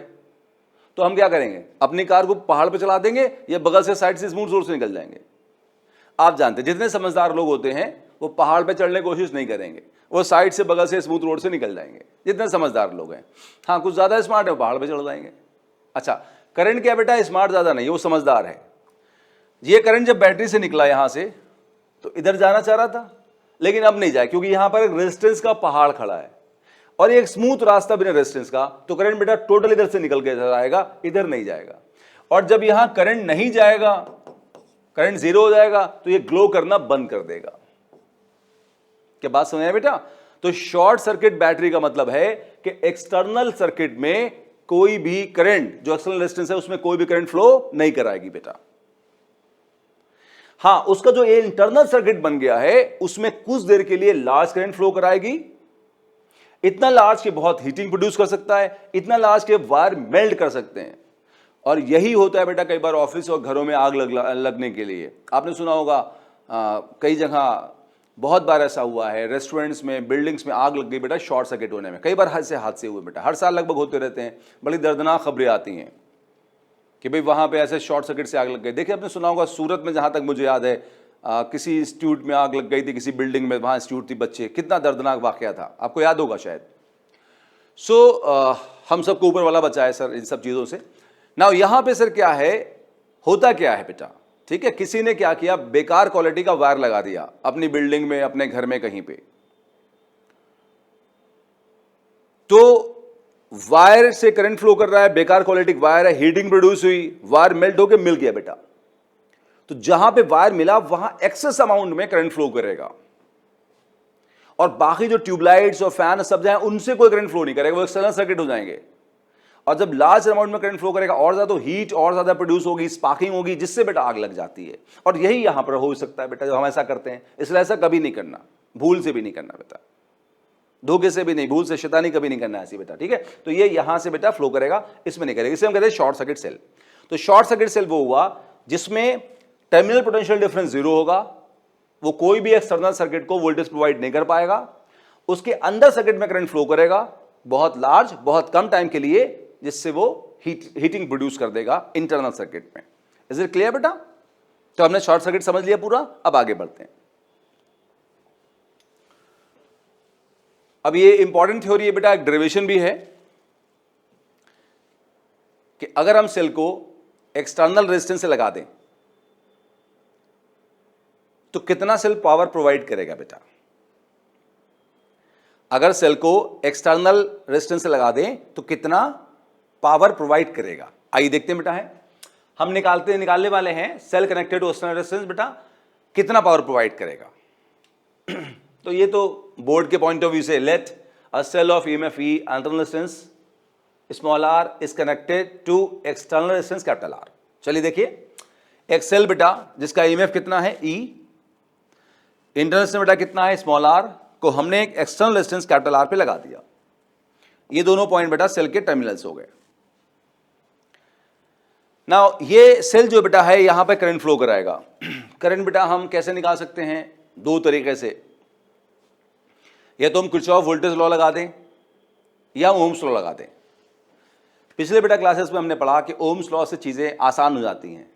तो हम क्या करेंगे? अपनी कार को पहाड़ पे चला देंगे या बगल से साइड से स्मूथ रोड से निकल जाएंगे? आप जानते हैं जितने समझदार लोग होते हैं वो पहाड़ पे चढ़ने की कोशिश नहीं करेंगे, वो साइड से बगल से स्मूथ रोड से निकल जाएंगे, जितने समझदार लोग हैं। हाँ, कुछ ज्यादा स्मार्ट है, पहाड़ पे चढ़ जाएंगे। अच्छा, करंट क्या बेटा? स्मार्ट ज्यादा नहीं है, वो समझदार है। ये करंट जब बैटरी से निकला यहां से तो इधर जाना चाह रहा था, लेकिन अब नहीं जाए क्योंकि यहां पर एक रेजिस्टेंस का पहाड़ खड़ा है और एक स्मूथ रास्ता बिना रेजिस्टेंस का, तो करंट बेटा टोटल इधर से निकल के जाएगा, इधर नहीं जाएगा। और जब यहां करंट नहीं जाएगा, करंट जीरो हो जाएगा, तो ये ग्लो करना बंद कर देगा। क्या बात समझ आए बेटा? तो शॉर्ट सर्किट बैटरी का मतलब है कि एक्सटर्नल सर्किट में कोई भी करंट, जो एक्सटर्नल रेजिस्टेंस है उसमें कोई भी करंट फ्लो नहीं कराएगी बेटा। हां, उसका जो ये इंटरनल सर्किट बन गया है उसमें कुछ देर के लिए लार्ज करंट फ्लो कराएगी, इतना लार्ज कि बहुत हीटिंग प्रोड्यूस कर सकता है, इतना लार्ज कि वायर मेल्ट कर सकते हैं। और यही होता है बेटा कई बार ऑफिस और घरों में आग लगने के लिए। आपने सुना होगा कई जगह बहुत बार ऐसा हुआ है, रेस्टोरेंट्स में, बिल्डिंग्स में आग लग गई बेटा शॉर्ट सर्किट होने में। कई बार ऐसे हादसे हुए बेटा, हर साल लगभग होते रहते हैं, बड़ी दर्दनाक खबरें आती हैं कि भाई वहां पे ऐसे शॉर्ट सर्किट से आग लग गई। देखिए, आपने सुना होगा सूरत में, जहां तक मुझे याद है, किसी इंस्टीट्यूट में आग लग गई थी, किसी बिल्डिंग में, वहां इंस्टीट्यूट थी, बच्चे, कितना दर्दनाक वाकया था, आपको याद होगा शायद। हम सबको ऊपर वाला बचाए सर इन सब चीजों से। ना यहां पे सर क्या है, होता क्या है बेटा, ठीक है, किसी ने क्या किया, बेकार क्वालिटी का वायर लगा दिया अपनी बिल्डिंग में, अपने घर में कहीं पे, तो वायर से करंट फ्लो कर रहा है, बेकार क्वालिटी वायर है, हीटिंग प्रोड्यूस हुई, वायर मेल्ट होकर मिल गया बेटा। तो जहां पे वायर मिला वहां एक्सेस अमाउंट में करंट फ्लो करेगा और बाकी जो ट्यूबलाइट्स और फैन सब जाए उनसे कोई करंट फ्लो नहीं करेगा, वो एक्सटर्नल सर्किट हो जाएंगे। और जब लार्ज अमाउंट में करंट फ्लो करेगा और ज्यादा हीट और ज्यादा प्रोड्यूस होगी, स्पार्किंग होगी, जिससे बेटा आग लग जाती है। और यही यहां पर हो सकता है बेटा जो हम ऐसा करते हैं, इसलिए ऐसा कभी नहीं करना, भूल से भी नहीं करना बेटा, धोखे से भी नहीं, भूल से, शैतानी कभी नहीं करना ऐसी बेटा, ठीक है। तो ये यहां से बेटा फ्लो करेगा, इसमें नहीं करेगा, इसे हम कहते हैं शॉर्ट सर्किट सेल। तो शॉर्ट सर्किट सेल वो हुआ जिसमें टर्मिनल पोटेंशियल डिफरेंस जीरो होगा, वो कोई भी एक्सटर्नल सर्किट को वोल्टेज प्रोवाइड नहीं कर पाएगा, उसके अंदर सर्किट में करंट फ्लो करेगा बहुत लार्ज, बहुत कम टाइम के लिए, जिससे वो हीटिंग प्रोड्यूस कर देगा इंटरनल सर्किट में। इज इट क्लियर बेटा? तो हमने शॉर्ट सर्किट समझ लिया पूरा, अब आगे बढ़ते हैं। अब ये इंपॉर्टेंट थ्योरी है बेटा, एक डेरिवेशन भी है कि अगर हम सेल को एक्सटर्नल रेजिस्टेंस से लगा दें तो कितना सेल पावर प्रोवाइड करेगा बेटा। अगर सेल को एक्सटर्नल रेजिस्टेंस से लगा दें तो कितना पावर प्रोवाइड करेगा, आइए देखते हैं बेटा। है हम निकालने वाले हैं cell connected to external resistance, बेटा कितना पावर प्रोवाइड करेगा। तो ये तो बोर्ड के पॉइंट ऑफ व्यू से, let a cell of EMF E internal resistance small R is connected to external resistance capital R. चलिए देखिए, एक सेल बेटा जिसका ईएमएफ कितना है ई, इंटरनल रेजिस्टेंस बेटा कितना है स्मॉल आर, को हमने एक एक्सटर्नल रेजिस्टेंस कैपिटल आर पे लगा दिया। ये दोनों पॉइंट बेटा सेल के टर्मिनल्स हो गए। नाउ ये सेल जो बेटा है यहां पे करंट फ्लो कराएगा। करंट बेटा हम कैसे निकाल सकते हैं, दो तरीके से, या तो हम किरचॉफ वोल्टेज लॉ लगा दें या ओम्स लॉ लगा दें। पिछले बेटा क्लासेस में हमने पढ़ा कि ओम्स लॉ से चीजें आसान हो जाती हैं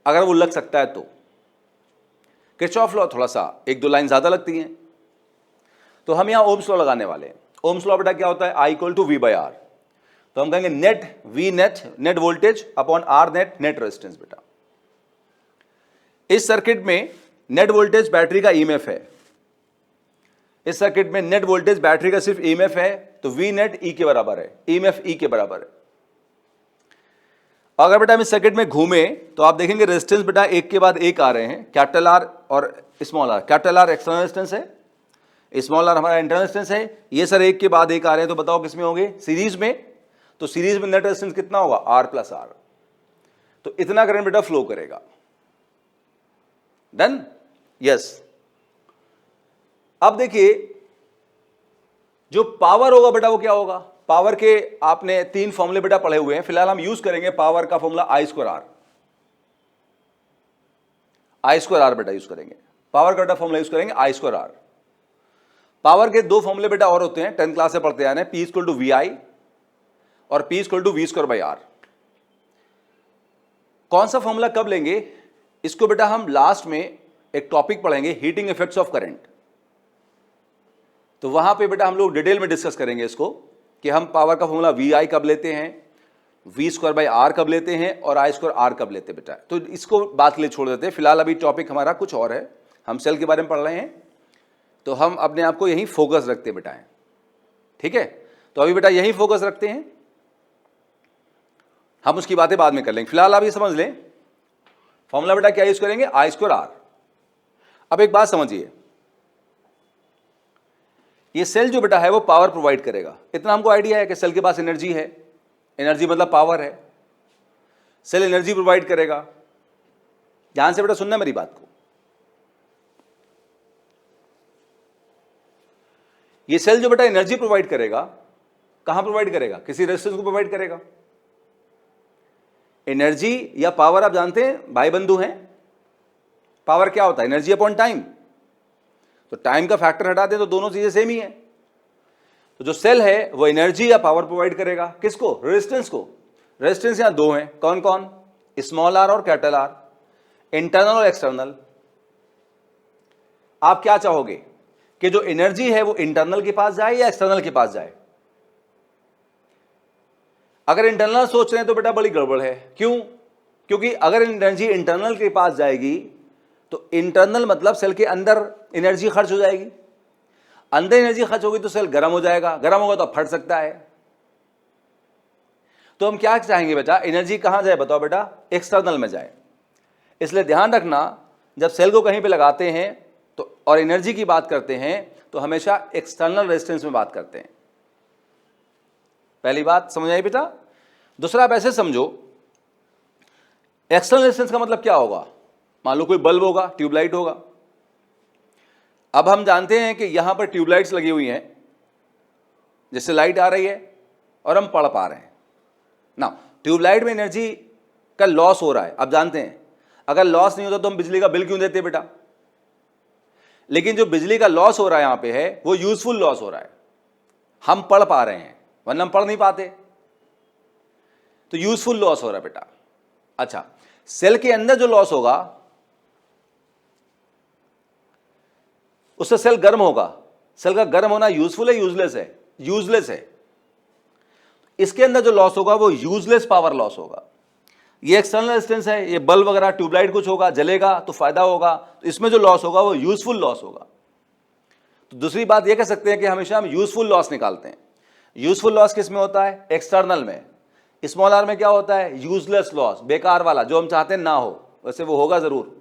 अगर वो लग सकता है तो। किरचॉफ लॉ थोड़ा सा एक दो लाइन ज्यादा लगती हैं, तो हम यहां ओम्स लॉ लगाने वाले हैं। ओम्स लॉ बेटा क्या होता है, I equal to V by R, तो हम कहेंगे net V net voltage upon R net resistance. बेटा इस सर्किट में नेट वोल्टेज बैटरी का ईएमएफ है, इस सर्किट में नेट वोल्टेज बैटरी का सिर्फ ईएमएफ है, तो वी नेट ई के बराबर है, ईएमएफ ई के बराबर है। अगर बेटा हम इस सर्किट में घूमे तो आप देखेंगे रेजिस्टेंस बेटा एक के बाद एक आ रहे हैं, कैपिटल आर और small R. Capital R external resistance है, स्मॉल आर हमारा इंटरनल रेजिस्टेंस है, ये सर एक के बाद एक आ रहे हैं, तो बताओ किसमें होंगे, सीरीज में। तो सीरीज में नेट रेजिस्टेंस कितना होगा, आर प्लस आर, तो इतना करंट बेटा फ्लो करेगा। Done, yes. अब देखिए जो पावर होगा बेटा वो क्या होगा, पावर के आपने 3 फॉर्मूले बेटा पढ़े हुए हैं, फिलहाल हम यूज करेंगे पावर का फॉर्मूला आई स्क्वायर आर बेटा यूज करेंगे, पावर का बेटा फॉर्मूला यूज करेंगे आई स्क्वायर आर। पावर के 2 फॉर्मूले बेटा और होते हैं, 10th क्लास से पढ़ते आ रहे हैं, P equal to V I और P equal to V square by R. कौन सा फॉर्मूला कब लेंगे इसको बेटा हम लास्ट में एक टॉपिक पढ़ेंगे, हीटिंग इफेक्ट्स ऑफ करंट, तो वहां पे बेटा हम लोग डिटेल में डिस्कस करेंगे इसको कि हम पावर का फॉर्मूला वी आई कब लेते हैं, वी स्क्वायर बाई आर कब लेते हैं और आई स्क्वायर आर कब लेते हैं बेटा। तो इसको बात के लिए छोड़ देते हैं, फिलहाल अभी टॉपिक हमारा कुछ और है, हम सेल के बारे में पढ़ रहे हैं, तो हम अपने आप को यहीं फोकस रखते बेटा हैं, ठीक है। तो अभी बेटा यहीं फोकस रखते हैं, हम उसकी बातें बाद में कर लेंगे, फिलहाल आप ये समझ लें फॉर्मूला बेटा क्या यूज करेंगे, आई स्क्वायर आर। अब एक बात समझिए, ये सेल जो बेटा है वो पावर प्रोवाइड करेगा, इतना हमको आइडिया है कि सेल के पास एनर्जी है, एनर्जी मतलब पावर है, सेल एनर्जी प्रोवाइड करेगा। ध्यान से बेटा सुनना मेरी बात को, ये सेल जो बेटा एनर्जी प्रोवाइड करेगा, कहां प्रोवाइड करेगा, किसी रेजिस्टेंस को प्रोवाइड करेगा। एनर्जी या पावर आप जानते हैं भाई बंधु हैं, पावर क्या होता है, एनर्जी अपॉन टाइम, तो टाइम का फैक्टर हटा दें तो दोनों चीजें सेम ही है। तो जो सेल है वो एनर्जी या पावर प्रोवाइड करेगा, किसको, रेजिस्टेंस को। रेजिस्टेंस यहां 2 हैं, कौन कौन, स्मॉल आर और कैपिटल आर, इंटरनल और एक्सटर्नल। आप क्या चाहोगे कि जो एनर्जी है वो इंटरनल के पास जाए या एक्सटर्नल के पास जाए। अगर इंटरनल सोच रहे हैं तो बेटा बड़ी गड़बड़ है, क्यों, क्योंकि अगर एनर्जी इंटरनल के पास जाएगी तो इंटरनल मतलब सेल के अंदर एनर्जी खर्च हो जाएगी, अंदर एनर्जी खर्च होगी तो सेल गर्म हो जाएगा, गर्म होगा तो फट सकता है। तो हम क्या चाहेंगे बेटा, एनर्जी कहां जाए बताओ बेटा, एक्सटर्नल में जाए। इसलिए ध्यान रखना जब सेल को कहीं पे लगाते हैं तो और एनर्जी की बात करते हैं तो हमेशा एक्सटर्नल रेजिस्टेंस में बात करते हैं। पहली बात समझ आई बेटा। दूसरा आप ऐसे समझो, एक्सटर्नल रेजिस्टेंस का मतलब क्या होगा, मान लो कोई बल्ब होगा, ट्यूबलाइट होगा। अब हम जानते हैं कि यहां पर ट्यूबलाइट्स लगी हुई हैं, जिससे लाइट आ रही है और हम पढ़ पा रहे हैं ना। ट्यूबलाइट में एनर्जी का लॉस हो रहा है, अब जानते हैं अगर लॉस नहीं होता तो हम बिजली का बिल क्यों देते बेटा। लेकिन जो बिजली का लॉस हो रहा है यहां पे है वो यूजफुल लॉस हो रहा है, हम पढ़ पा रहे हैं वरना हम पढ़ नहीं पाते, तो यूजफुल लॉस हो रहा है बेटा। अच्छा, सेल के अंदर जो लॉस होगा उससे सेल गर्म होगा, सेल का गर्म होना यूजफुल है यूजलेस है, यूजलेस है। इसके अंदर जो लॉस होगा वो यूजलेस पावर लॉस होगा। ये एक्सटर्नल रेजिस्टेंस है, ये बल्ब वगैरह ट्यूबलाइट कुछ होगा, जलेगा तो फायदा होगा, तो इसमें जो लॉस होगा वो यूजफुल लॉस होगा। तो दूसरी बात ये कह सकते हैं कि हमेशा हम यूजफुल लॉस निकालते हैं। यूजफुल लॉस किस में होता है, एक्सटर्नल में। स्मॉल आर में क्या होता है, यूजलेस लॉस, बेकार वाला, जो हम चाहते हैं ना हो, वैसे वो होगा जरूर,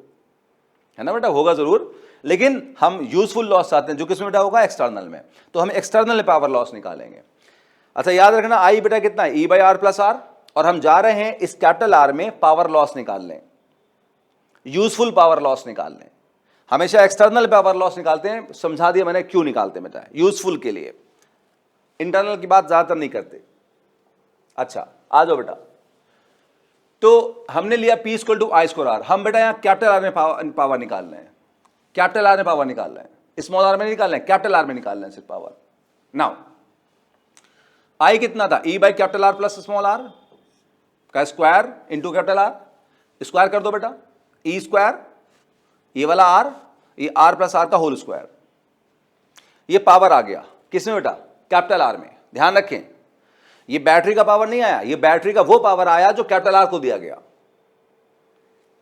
है ना बेटा, होगा जरूर, लेकिन हम यूजफुल लॉस चाहते हैं जो किस में बेटा होगा, एक्सटर्नल में। तो हम एक्सटर्नल पावर लॉस निकालेंगे। अच्छा याद रखना, आई बेटा कितना है, ई बाई आर प्लस आर, और हम जा रहे हैं इस कैपिटल आर में पावर लॉस निकाल लें, यूजफुल पावर लॉस निकाल लें। हमेशा एक्सटर्नल पावर लॉस निकालते हैं, समझा दिया मैंने क्यों निकालते हैं बेटा, यूजफुल के लिए, इंटरनल की बात ज्यादातर नहीं करते। अच्छा आ जाओ बेटा, तो हमने लिया P equal to I square R. हम बेटा यहाँ कैपिटल आर में पावर निकाल रहे हैं, कैपिटल आर में पावर निकाल रहे हैं, स्मॉल आर में नहीं निकाल रहे हैं, कैपिटल आर में निकाल रहे हैं सिर्फ पावर। नाउ आई कितना था, E by capital R plus small R का square into capital R, square कर दो बेटा, E स्क्वायर, ये वाला आर, ये आर प्लस आर का होल स्क्वायर। ये पावर आ गया किसमें बेटा, कैपिटल आर में। ध्यान रखें ये बैटरी का पावर नहीं आया, ये बैटरी का वो पावर आया जो कैपिटल आर को दिया गया।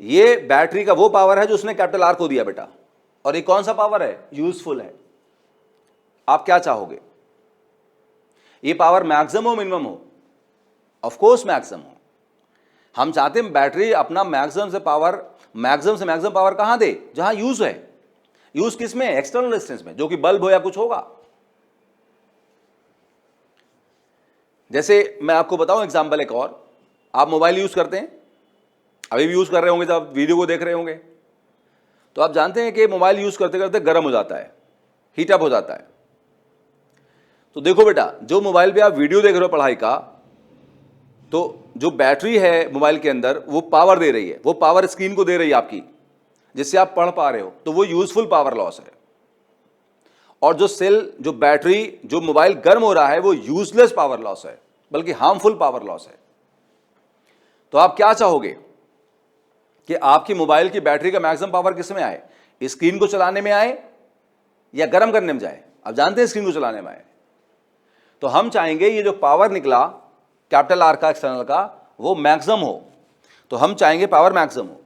ये बैटरी का वो पावर है जो उसने कैपिटल आर को दिया बेटा। और ये कौन सा पावर है, यूजफुल है। आप क्या चाहोगे, ये पावर मैक्सिमम हो मिनिमम हो, ऑफ कोर्स मैक्सिमम हो। हम चाहते हैं बैटरी अपना मैक्सिमम से मैक्सिमम पावर कहां दे, जहां यूज है। यूज किस में, एक्सटर्नल रेजिस्टेंस में, जो कि बल्ब हो या कुछ होगा। जैसे मैं आपको बताऊं एग्जांपल एक और, आप मोबाइल यूज करते हैं, अभी भी यूज कर रहे होंगे, जब वीडियो को देख रहे होंगे तो आप जानते हैं कि मोबाइल यूज करते करते गर्म हो जाता है, हीटअप हो जाता है। तो देखो बेटा, जो मोबाइल पे आप वीडियो देख रहे हो पढ़ाई का, तो जो बैटरी है मोबाइल के अंदर वो पावर दे रही है, वो पावर स्क्रीन को दे रही है आपकी, जिससे आप पढ़ पा रहे हो, तो वो यूजफुल पावर लॉस है। और जो सेल, जो बैटरी, जो मोबाइल गर्म हो रहा है, वो यूजलेस पावर लॉस है, बल्कि हार्मफुल पावर लॉस है। तो आप क्या चाहोगे कि आपकी मोबाइल की बैटरी का मैक्सिमम पावर किस में आए? स्क्रीन को चलाने में आए या गर्म करने में जाए? आप जानते हैं स्क्रीन को चलाने में आए। तो हम चाहेंगे ये जो पावर निकला कैपिटल आर का, एक्सटर्नल का, वो मैक्सिमम हो। तो हम चाहेंगे पावर मैक्सिमम हो।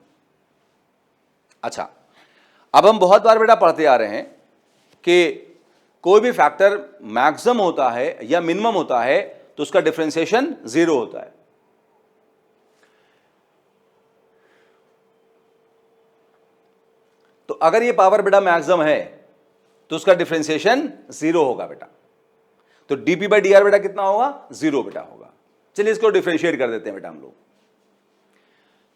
अच्छा, अब हम बहुत बार बेटा पढ़ते आ रहे हैं कि कोई भी फैक्टर मैक्सिमम होता है या मिनिमम होता है तो उसका डिफरेंशिएशन 0 होता है। तो अगर ये पावर बेटा मैक्सिमम है तो उसका डिफरेंशिएशन 0 होगा बेटा। तो dp बाई dr बेटा कितना होगा? 0 बेटा होगा। चलिए इसको डिफरेंशिएट कर देते हैं बेटा हम लोग।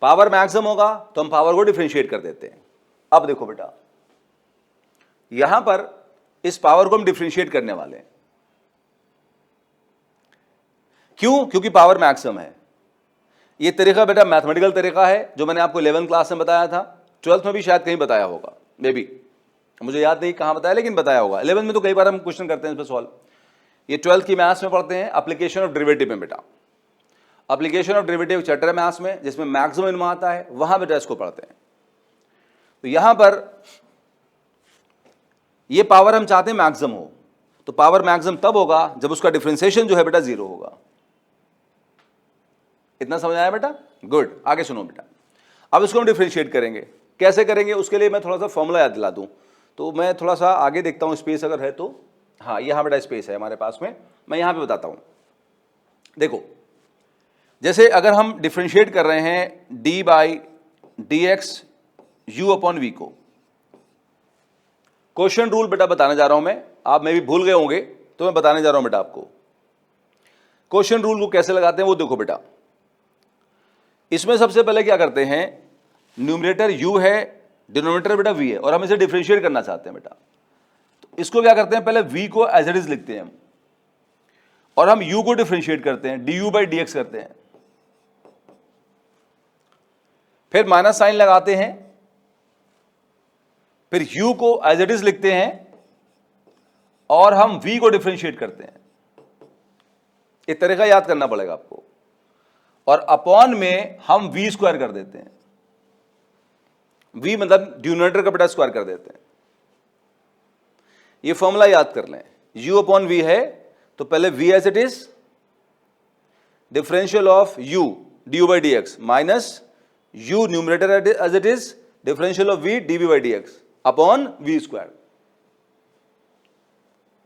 पावर मैक्सिमम होगा तो हम पावर को डिफरेंशिएट कर देते हैं। अब देखो बेटा, यहां पर इस पावर को हम डिफरेंशिएट करने वाले हैं। क्यों? क्योंकि पावर मैक्सिमम है। ये तरीका बेटा मैथमेटिकल तरीका है जो मैंने आपको 11th क्लास में बताया था, 12th में भी शायद कहीं बताया होगा, मे बी, मुझे याद नहीं कहां बताया, लेकिन बताया होगा। 11th में तो कई बार हम क्वेश्चन करते हैं इस पर सॉल्व। ये 12th की मैथ्स में पढ़ते हैं, एप्लीकेशन ऑफ डेरिवेटिव में बेटा। एप्लीकेशन ऑफ डेरिवेटिव चैप्टर है मैथ्स में, जिसमें मैक्सिमम मिनिमम आता है, वहां बेटा इसको पढ़ते हैं। तो यहां पर ये पावर हम चाहते हैं मैक्सिमम हो। तो पावर मैक्सिमम तब होगा जब उसका डिफरेंशिएशन जो है बेटा 0 होगा। इतना समझ आया बेटा? गुड। आगे सुनो बेटा, अब इसको हम डिफरेंशिएट करेंगे। कैसे करेंगे उसके लिए मैं थोड़ा सा फॉर्मूला याद दिला दूं। तो मैं थोड़ा सा आगे देखता हूं, स्पेस अगर है तो। हाँ, यहां बेटा स्पेस है हमारे पास में, मैं यहां पे बताता हूं। देखो, जैसे अगर हम डिफरेंशिएट कर रहे हैं d by D X U upon V को, क्वेश्चन रूल बेटा बताने जा रहा हूं मैं, आप में भी भूल गए होंगे तो मैं बताने जा रहा हूं बेटा आपको। क्वेश्चन रूल को कैसे लगाते हैं वो देखो बेटा। इसमें सबसे पहले क्या करते हैं, न्यूमरेटर u है, डिनोमिनेटर बेटा v है, और हम इसे डिफरेंशिएट करना चाहते हैं बेटा। तो इसको क्या करते हैं, पहले v को एज इट इज लिखते हैं हम, और हम u को डिफरेंशिएट करते हैं, du बाई dx करते हैं। फिर माइनस साइन लगाते हैं, फिर u को एज इट इज लिखते हैं, और हम v को डिफरेंशिएट करते हैं। एक तरीका याद करना पड़ेगा आपको। और अपॉन में हम v स्क्वायर कर देते हैं। v मतलब डिनोमिनेटर का बेटा स्क्वायर कर देते हैं। ये फॉर्मूला याद कर लें, u अपॉन v है तो पहले v as it is, differential of u du by D X, minus u numerator as it is, differential of v dv by D X upon v square.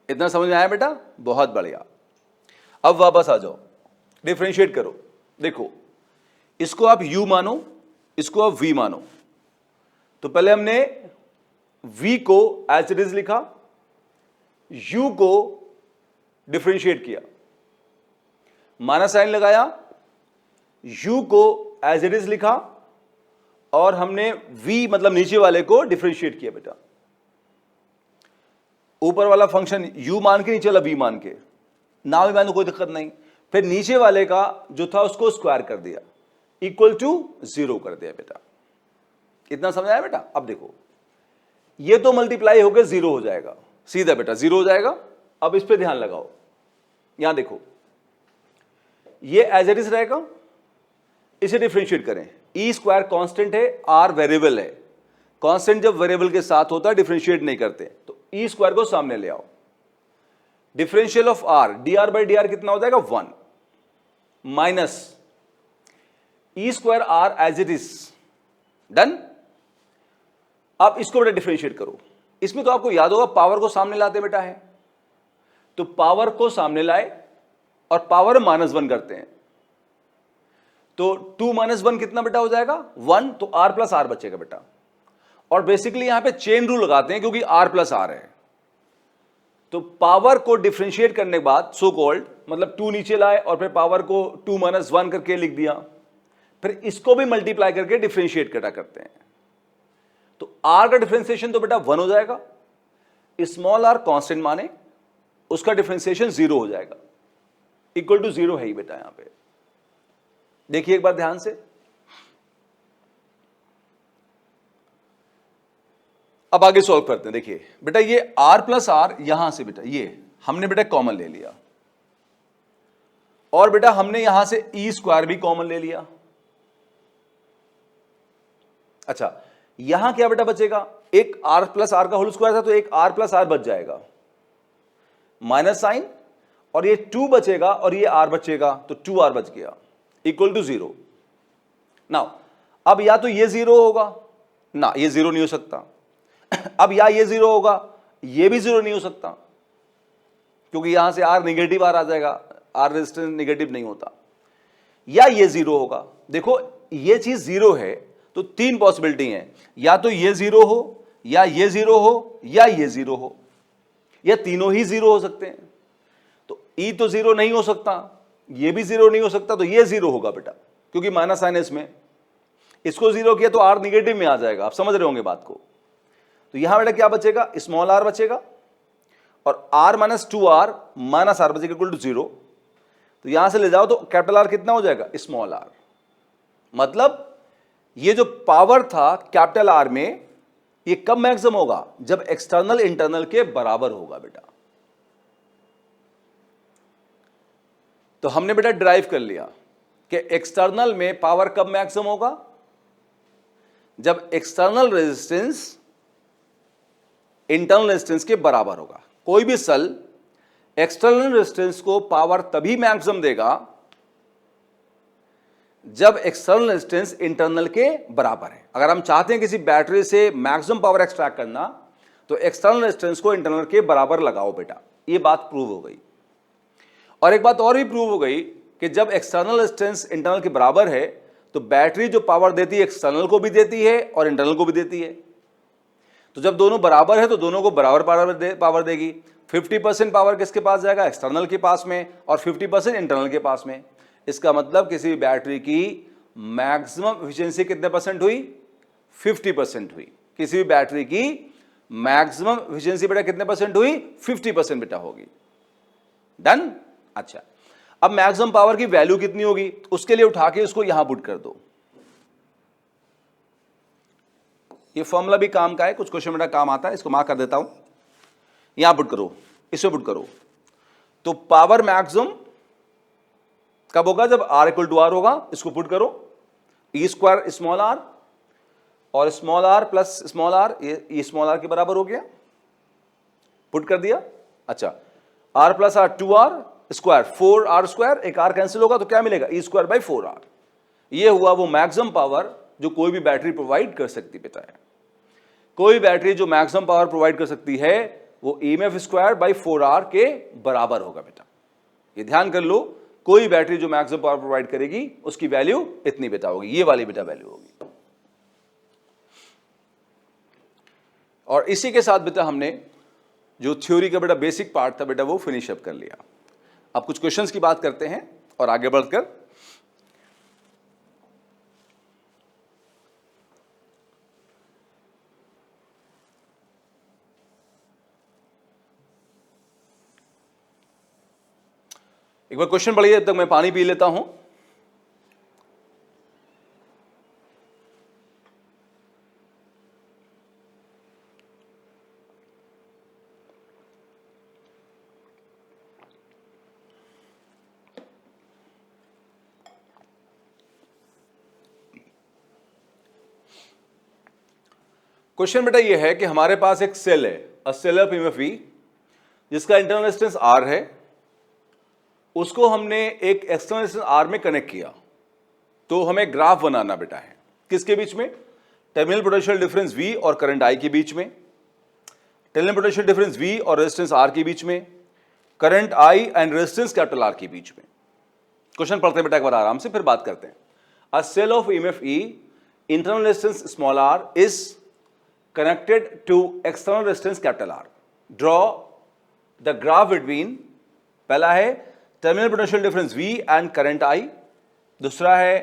इतना समझ में आया बेटा? बहुत बढ़िया। अब वापस आ जाओ, डिफरेंशिएट करो। देखो, इसको आप u मानो, इसको आप v मानो। तो पहले हमने v को एज इट इज लिखा, u को डिफरेंशिएट किया, माइनस साइन लगाया, u को एज इट इज लिखा, और हमने v मतलब नीचे वाले को डिफरेंशिएट किया बेटा। ऊपर वाला फंक्शन u मान के, नीचे वाला v मान के, ना भी मान, कोई दिक्कत नहीं। फिर नीचे वाले का जो था उसको स्क्वायर कर दिया, इक्वल टू 0 कर दिया बेटा। इतना समझ आया बेटा? अब देखो, ये तो मल्टीप्लाई होकर 0 हो जाएगा, सीधा बेटा 0 हो जाएगा। अब इस पे ध्यान लगाओ, यहां देखो, ये एज इट इज रहेगा, इसे डिफरेंशिएट करें। ई स्क्वायर कांस्टेंट है, आर वेरिएबल है। कांस्टेंट जब वेरिएबल के साथ होता है डिफरेंशिएट नहीं करते, तो ई स्क्वायर को सामने ले आओ। Differential of R, D R by D R कितना हो जाएगा? 1 minus E square R as it is. Done. अब इसको बेटा डिफरेंशिएट करो। इसमें तो आपको याद होगा पावर को सामने लाते बेटा है, तो पावर को सामने लाए और पावर -1 करते हैं, तो 2 - 1 कितना बेटा हो जाएगा? 1। तो r प्लस आर बचेगा बेटा। और बेसिकली यहां पे चेन रूल लगाते हैं क्योंकि r प्लस आर है। तो पावर को डिफरेंशिएट करने के बाद सो कॉल्ड, मतलब 2 नीचे लाए और फिर पावर को 2 - 1 करके लिख दिया, फिर इसको भी मल्टीप्लाई करके डिफरेंशिएट करते हैं। तो r का डिफरेंशिएशन तो बेटा 1 हो जाएगा। स्मॉल r कांस्टेंट माने, उसका डिफरेंशिएशन 0 हो जाएगा, इक्वल टू 0 है ही बेटा यहां पे। देखिए एक बार ध्यान से, अब आगे सॉल्व करते हैं। देखिए बेटा ये r प्लस आर यहां से बेटा ये हमने बेटा कॉमन ले लिया, और बेटा हमने यहां से ई स्क्वायर भी कॉमन ले लिया। अच्छा यहां क्या बेटा बचेगा, एक r प्लस आर का होल स्क्वायर था तो एक r प्लस आर बच जाएगा, माइनस साइन, और ये 2 बचेगा और ये r बचेगा, तो 2r बच गया, इक्वल टू 0। नाउ अब या तो ये 0 होगा ना, ये 0 नहीं हो सकता। अब या ये 0 होगा, ये भी 0 नहीं हो सकता, क्योंकि यहां से r निगेटिव आ जाएगा, r रेजिस्टेंस निगेटिव नहीं होता। या ये 0 होगा, देखो ये चीज 0 है तो 3 पॉसिबिलिटी है, या तो ये 0 हो, या ये 0 हो, या ये 0 हो, या तीनों ही 0 हो सकते हैं। तो ई तो 0 नहीं हो सकता, ये भी 0 नहीं हो सकता, तो ये 0 होगा बेटा, क्योंकि माइनस साइन है इसमें। इसको 0 किया तो r निगेटिव में आ जाएगा, आप समझ रहे होंगे बात को। तो यहां बेटा क्या बचेगा, स्मॉल r बचेगा, और r minus 2r minus r बचेगा इक्वल टू 0। तो यहां से ले जाओ तो कैपिटल R कितना हो जाएगा, स्मॉल r। मतलब ये जो पावर था कैपिटल R में, ये कब मैक्सिमम होगा, जब एक्सटर्नल इंटरनल के बराबर होगा बेटा। तो हमने बेटा ड्राइव कर लिया कि एक्सटर्नल में पावर कब मैक्सिमम होगा, जब एक्सटर्नल रेजिस्टेंस इंटरनल रेजिस्टेंस के बराबर होगा। कोई भी सेल एक्सटर्नल रेजिस्टेंस को पावर तभी मैक्सिमम देगा जब एक्सटर्नल रेजिस्टेंस इंटरनल के बराबर है। अगर हम चाहते हैं किसी बैटरी से मैक्सिमम पावर एक्सट्रैक्ट करना, तो एक्सटर्नल रेजिस्टेंस को इंटरनल के बराबर लगाओ बेटा। ये बात प्रूव हो गई। और एक बात और भी प्रूव हो गई कि जब एक्सटर्नल रेजिस्टेंस इंटरनल के बराबर है तो बैटरी जो पावर देती है एक्सटर्नल को भी देती है और इंटरनल को भी देती है। तो जब दोनों बराबर है तो दोनों को बराबर पावर देगी। 50% पावर किसके पास जाएगा, एक्सटर्नल के पास में, और 50% इंटरनल के पास में। इसका मतलब किसी भी बैटरी की मैक्सिमम एफिशिएंसी कितने परसेंट हुई, 50% हुई। किसी भी बैटरी की मैक्सिमम एफिशिएंसी बेटा कितने परसेंट हुई, 50% बेटा होगी। डन। अच्छा अब मैक्सिमम पावर की वैल्यू कितनी होगी, उसके लिए उठा के उसको यहां पुट कर दो। ये फॉर्मूला भी काम का है, कुछ क्वेश्चन बेटा काम आता है, इसको मार्क कर देता हूं। यहां पुट करो, इसमें पुट करो। तो पावर मैक्सिमम कब होगा, जब r इक्वल टू आर होगा। इसको पुट करो, ई स्क्वायर स्मॉल r और small r plus small r, ये स्मॉल r के बराबर हो गया, पुट कर दिया। अच्छा r plus r 2r square 4r square, एक r कैंसिल होगा तो क्या मिलेगा, ई स्क्वायर बाई 4r। ये हुआ वो मैक्सिमम पावर जो कोई भी बैटरी प्रोवाइड कर सकती बेटा है। कोई बैटरी जो मैक्सिमम पावर प्रोवाइड कर सकती है वो EMF स्क्वायर बाई 4r के बराबर होगा बेटा। ये ध्यान कर लो, कोई बैटरी जो मैक्सिमम पावर प्रोवाइड करेगी उसकी वैल्यू इतनी बेटा होगी, ये वाली बेटा वैल्यू होगी। और इसी के साथ बेटा हमने जो थ्योरी का बेटा बेसिक पार्ट था बेटा वो फिनिश अप कर लिया। अब कुछ क्वेश्चंस की बात करते हैं और आगे बढ़कर एक बार क्वेश्चन पढ़िए, जब तक मैं पानी पी लेता हूं। क्वेश्चन बेटा ये है कि हमारे पास एक सेल है, a cell of EMF V, जिसका इंटरनल रेजिस्टेंस R है। उसको हमने एक एक्सटर्नल रेजिस्टेंस R में कनेक्ट किया। तो हमें ग्राफ बनाना बेटा है, किसके बीच में, टर्मिनल पोटेंशियल डिफरेंस V और करंट I के बीच में, टर्मिनल पोटेंशियल डिफरेंस V और रेजिस्टेंस R के बीच में, current I and resistance capital R के बीच में। क्वेश्चन पढ़ते हैं बेटा एक बार आराम से, फिर बात करते हैं। A cell of EMF E, internal resistance small r is connected to external resistance capital R। Draw the graph between, पहला है terminal potential difference V and current I, दूसरा है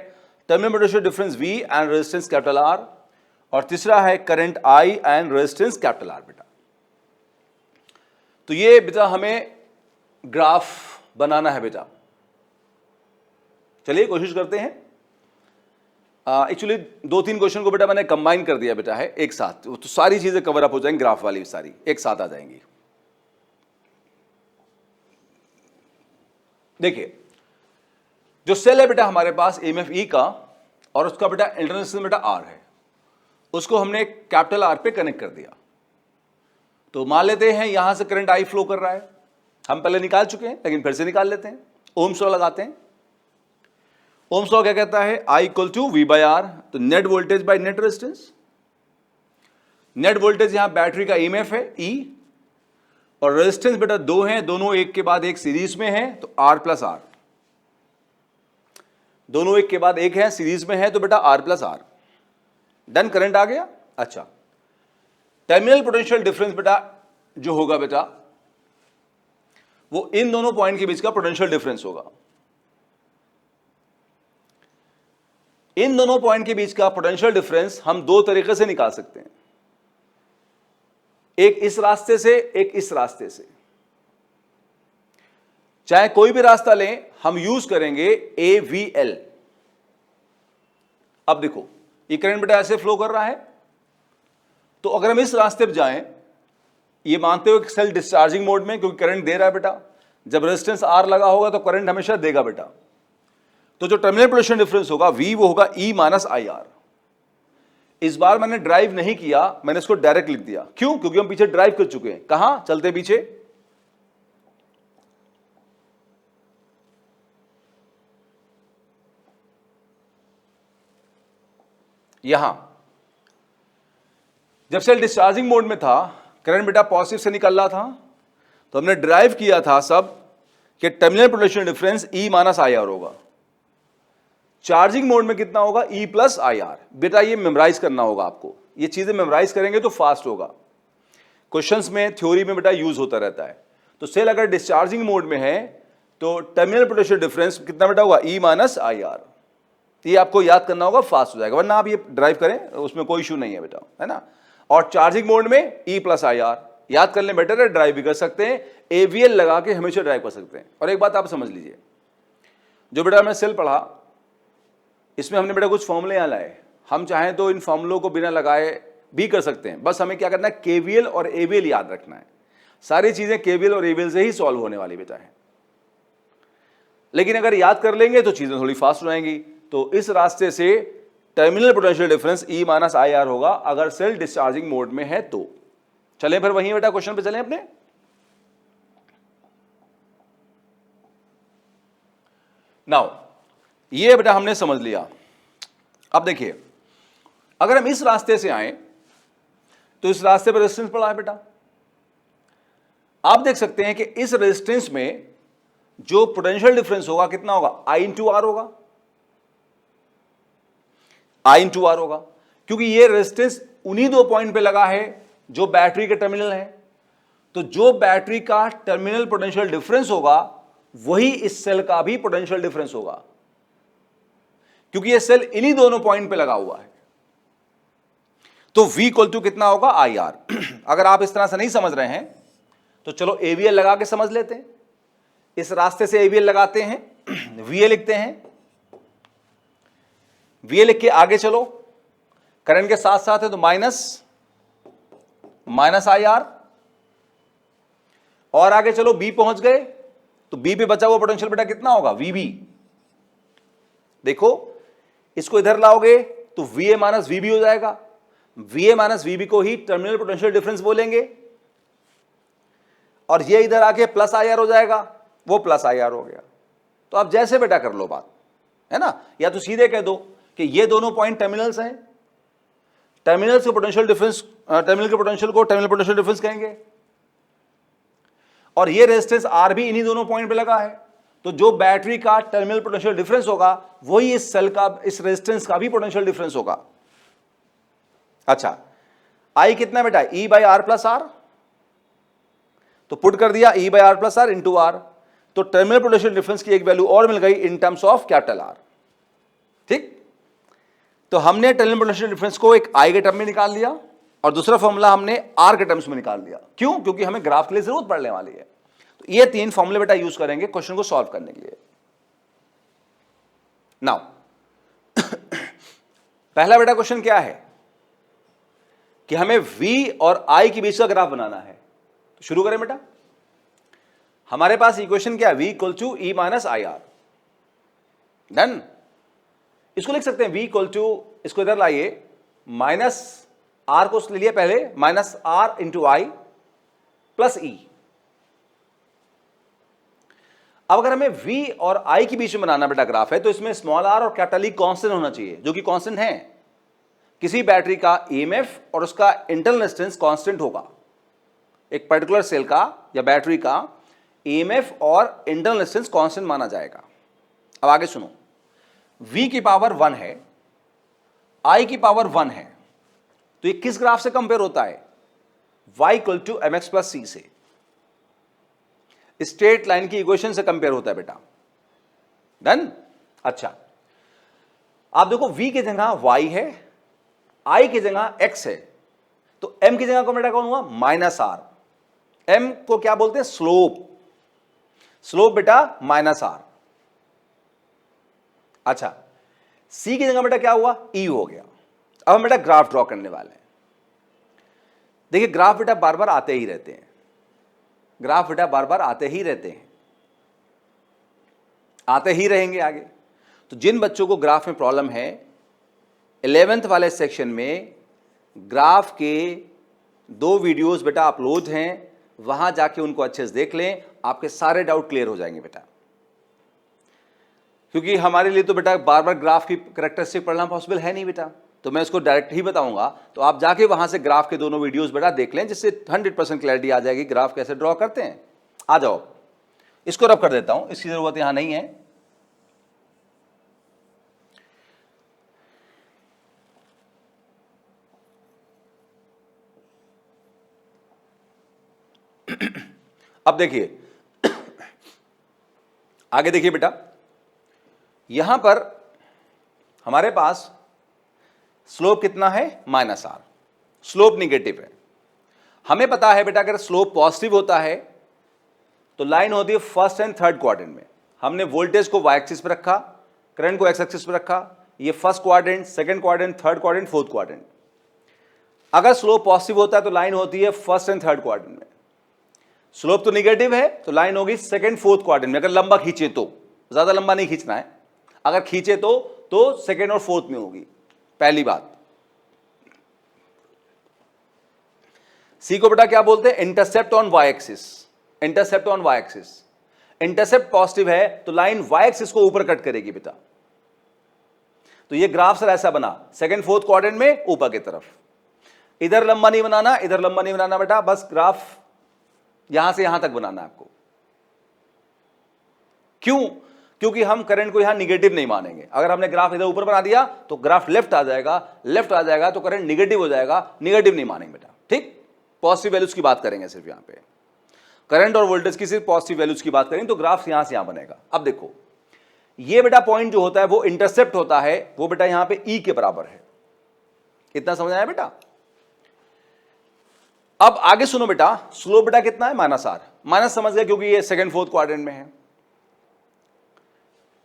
terminal potential difference V and resistance capital R, और तीसरा है current I and resistance capital R बेटा। तो ये बेटा हमें ग्राफ बनाना है बेटा। चलिए कोशिश करते हैं। एक्चुअली 2-3 क्वेश्चन को बेटा मैंने कंबाइन कर दिया बेटा है एक साथ, तो सारी चीजें कवर अप हो जाएंगी, ग्राफ वाली सारी एक साथ आ जाएंगी। देखिए जो सेल है बेटा हमारे पास EMF E का, और उसका बेटा इंटरनल रेजिस्टेंस बेटा R है, उसको हमने कैपिटल R पे कनेक्ट कर दिया। तो मान लेते हैं यहां से करंट I फ्लो कर रहा है, हम पहले निकाल चुके हैं लेकिन फिर से निकाल लेते हैं। ओम्स लॉ लगाते हैं। ओम्स लॉ क्या कहता है? I इक्वल टू V/R, तो net voltage by net resistance. Net voltage यहां बैटरी का EMF है E, और रेजिस्टेंस बेटा 2 है, दोनों एक के बाद एक सीरीज में है, तो R प्लस R। दोनों एक के बाद एक है, सीरीज में है, तो बेटा R plus R। Done, current आ गया। अच्छा, टर्मिनल पोटेंशियल डिफरेंस बेटा जो होगा बेटा वो इन दोनों पॉइंट के बीच का पोटेंशियल डिफरेंस होगा। इन दोनों पॉइंट के बीच का पोटेंशियल डिफरेंस हम दो तरीके से निकाल सकते हैं, एक इस रास्ते से, एक इस रास्ते से। चाहे कोई भी रास्ता लें, हम यूज करेंगे AVL। अब देखो ये करंट बेटा ऐसे फ्लो कर रहा है, तो अगर हम इस रास्ते पर जाएं, ये मानते हो कि सेल डिस्चार्जिंग मोड में, क्योंकि करंट दे रहा है बेटा, जब रेजिस्टेंस R लगा होगा तो करंट हमेशा देगा बेटा। तो जो टर्मिनल पोटेंशियल डिफरेंस होगा V, वो होगा E माइनस IR। इस बार मैंने ड्राइव नहीं किया, मैंने इसको डायरेक्ट लिख दिया। क्यों? क्योंकि हम पीछे ड्राइव कर चुके हैं। कहां चलते पीछे? यहां। जब सेल डिस्चार्जिंग मोड में था, करंट बेटा पॉजिटिव से निकल रहा था, तो हमने ड्राइव किया था सब कि terminal potential difference E minus IR होगा। चार्जिंग मोड में कितना होगा? E plus IR। बेटा ये मेमोराइज करना होगा आपको, ये चीजें मेमोराइज करेंगे तो फास्ट होगा। क्वेश्चंस में, थ्योरी में बेटा यूज होता रहता है। तो सेल अगर डिस्चार्जिंग मोड में है तो टर्मिनल पोटेंशियल डिफरेंस कितना बेटा होगा? E minus IR। ये आपको याद करना होगा, फास्ट हो जाएगा, वरना आप ये ड्राइव करें उसमें कोई इशू नहीं है बेटा, है ना। और चार्जिंग मोड में E प्लस IR याद कर लें, बेटर है, ड्राइव भी कर सकते हैं, AVL लगा के हमेशा ड्राइव कर सकते हैं। और एक बात आप समझ लीजिए, जो बेटा हमने सेल पढ़ा, इसमें हमने बेटा कुछ फॉर्मूले यहां लाए। हम चाहें तो इन फॉर्मूलों को बिना लगाए भी कर सकते हैं, बस हमें क्या करना है? KVL और AVL याद रखना है। सारी चीजें KVL और AVL से ही सॉल्व होने वाली बेटा है। लेकिन अगर याद कर लेंगे तो चीजें थोड़ी फास्ट हो जाएंगी। तो इस रास्ते से terminal potential difference E minus IR होगा अगर सेल डिस्चार्जिंग मोड में है तो। चलें फिर वहीं बेटा क्वेश्चन पे चलें अपने। नाउ ये बेटा हमने समझ लिया। अब देखिए, अगर हम इस रास्ते से आए तो इस रास्ते पर रेजिस्टेंस पड़ा है बेटा। आप देख सकते हैं कि इस रेजिस्टेंस में जो पोटेंशियल डिफरेंस होगा कितना होगा? I इंटू R होगा। I इंटू R होगा, क्योंकि ये रेजिस्टेंस उन्हीं दो पॉइंट पे लगा है जो बैटरी के टर्मिनल है। तो जो बैटरी का टर्मिनल पोटेंशियल डिफरेंस होगा वही इस सेल का भी पोटेंशियल डिफरेंस होगा, क्योंकि ये सेल इन्हीं दोनों पॉइंट पे लगा हुआ है। तो V इक्वल टू कितना होगा? IR। अगर आप इस तरह से नहीं समझ रहे हैं तो चलो AVL लगा के समझ लेते हैं। इस रास्ते से AVL लगाते हैं, VA लिखते हैं, VA लिख के आगे चलो, करंट के साथ साथ है तो माइनस IR, और आगे चलो B पहुंच गए तो B पे बचा हुआ पोटेंशियल बेटा कितना होगा? VB। देखो इसको इधर लाओगे तो VA माइनस VB हो जाएगा। VA माइनस VB को ही टर्मिनल पोटेंशियल डिफरेंस बोलेंगे, और ये इधर आके प्लस IR हो जाएगा, वो प्लस IR हो गया। तो आप जैसे बेटा कर लो बात, है ना, या तो सीधे कह दो कि ये दोनों पॉइंट टर्मिनल्स हैं, टर्मिनल्स के पोटेंशियल डिफरेंस, टर्मिनल के पोटेंशियल को टर्मिनल पोटेंशियल डिफरेंस कहेंगे, और ये रेजिस्टेंस R भी इन्हीं दोनों पॉइंट पे लगा है। तो जो बैटरी का टर्मिनल पोटेंशियल डिफरेंस होगा वही इस सेल का, इस रेजिस्टेंस का भी पोटेंशियल डिफरेंस होगा। अच्छा, I कितना बेटा? E by R plus R। तो पुट कर दिया E by R plus R into R। तो टर्मिनल पोटेंशियल डिफरेंस की एक वैल्यू और मिल गई in terms of capital R। ठीक, तो हमने टर्मिनल पोटेंशियल डिफरेंस को एक I के टर्म में निकाल लिया और दूसरा फॉर्मूला हमने R के टर्म्स में निकाल लिया। क्यों? क्योंकि हमें ग्राफ के लिए जरूरत पड़ने वाली है। तो ये 3 फॉर्मूले बेटा यूज करेंगे क्वेश्चन को सॉल्व करने के लिए। नाउ पहला बेटा क्वेश्चन क्या है कि हमें v और i के बीच का ग्राफ बनाना है। तो शुरू करें बेटा। हमारे पास इक्वेशन क्या है, v equal to e minus I R. Done. इसको लिख सकते हैं v इक्वल टू, इसको इधर लाइए, माइनस r को ले लिया पहले, माइनस r इंटू आई प्लस e। अब अगर हमें v और i के बीच में बनाना बेटा ग्राफ है तो इसमें स्मॉल r और कैपिटल E कांस्टेंट होना चाहिए, जो कि कांस्टेंट है। किसी बैटरी का EMF और उसका इंटरनल रेजिस्टेंस कांस्टेंट होगा। एक पर्टिकुलर सेल का या बैटरी का EMF और इंटरनल रेजिस्टेंस कांस्टेंट माना जाएगा। अब आगे सुनो, v की पावर 1 है, i की पावर 1 है, तो ये किस ग्राफ से कंपेयर होता है, y equal to mx plus c से, स्ट्रेट लाइन की इक्वेशन से कंपेयर होता है बेटा। डन। अच्छा, आप देखो v की जगह y है, i की जगह x है, तो m की जगह को बेटा कौन हुआ, माइनस r। m को क्या बोलते हैं, स्लोप। स्लोप बेटा माइनस r। अच्छा, c की जगह बेटा क्या हुआ, e हो गया। अब हम बेटा ग्राफ ड्रॉ करने वाले हैं। देखिए ग्राफ बेटा बार बार आते ही रहते हैं, ग्राफ बेटा बार बार आते ही रहते हैं, आते ही रहेंगे आगे। तो जिन बच्चों को ग्राफ में प्रॉब्लम है, 11th वाले सेक्शन में ग्राफ के 2 वीडियोस बेटा अपलोड हैं, वहां जाके उनको अच्छे से देख लें, आपके सारे डाउट क्लियर हो जाएंगे बेटा। क्योंकि हमारे लिए तो बेटा बार बार ग्राफ की कैरेक्टरिस्टिक पढ़ना पॉसिबल है नहीं बेटा, तो मैं उसको डायरेक्ट ही बताऊंगा। तो आप जाके वहां से ग्राफ के दोनों वीडियोस बेटा देख लें, जिससे 100% क्लैरिटी आ जाएगी ग्राफ कैसे ड्रॉ करते हैं। आ जाओ, इसको रब कर देता हूं, इसकी जरूरत यहां नहीं है। अब देखिए आगे देखिए बेटा, यहां पर हमारे पास स्लोप कितना है, माइनस r। स्लोप निगेटिव है। हमें पता है बेटा अगर स्लोप पॉजिटिव होता है तो लाइन होती है फर्स्ट एंड थर्ड क्वाड्रेंट में। हमने वोल्टेज को y एक्सिस पर रखा, करंट को x एक्सिस पर रखा। ये first quadrant, second quadrant, third quadrant, fourth quadrant. अगर स्लोप पॉजिटिव होता है तो लाइन होती है फर्स्ट एंड थर्ड क्वाड्रेंट में। स्लोप तो निगेटिव है तो लाइन होगी सेकंड फोर्थ क्वाड्रेंट में। अगर लंबा खींचे तो, ज्यादा लंबा नहीं खींचना है, अगर खींचे तो सेकंड और फोर्थ में होगी। पहली बात। सी को बेटा क्या बोलते हैं, intercept on Y axis. Intercept on Y axis, intercept positive है तो लाइन वाई एक्सिस को ऊपर कट करेगी बेटा। तो ये ग्राफ सर ऐसा बना, सेकंड फोर्थ क्वाड्रेंट में ऊपर की तरफ। इधर लंबा नहीं बनाना, इधर लंबा नहीं बनाना बेटा, बस ग्राफ यहां से यहां तक बनाना है आपको। क्यों? क्योंकि हम करंट को यहां निगेटिव नहीं मानेंगे। अगर हमने ग्राफ इधर ऊपर बना दिया तो ग्राफ लेफ्ट आ जाएगा, लेफ्ट आ जाएगा तो करंट निगेटिव हो जाएगा, निगेटिव नहीं मानेंगे बेटा। ठीक, पॉजिटिव वैल्यूज की बात करेंगे सिर्फ यहां पे, करंट और वोल्टेज की सिर्फ पॉजिटिव वैल्यूज की बात करेंगे तो ग्राफ यहां से यहां बनेगा। अब देखो ये बेटा पॉइंट जो होता है वो इंटरसेप्ट होता है, वो बेटा यहां पे ई के बराबर है। इतना समझ आया बेटा? अब आगे सुनो बेटा, स्लोप बेटा कितना है, माइनस r। माइनस समझ गया क्योंकि ये सेकंड फोर्थ क्वाड्रेंट में है।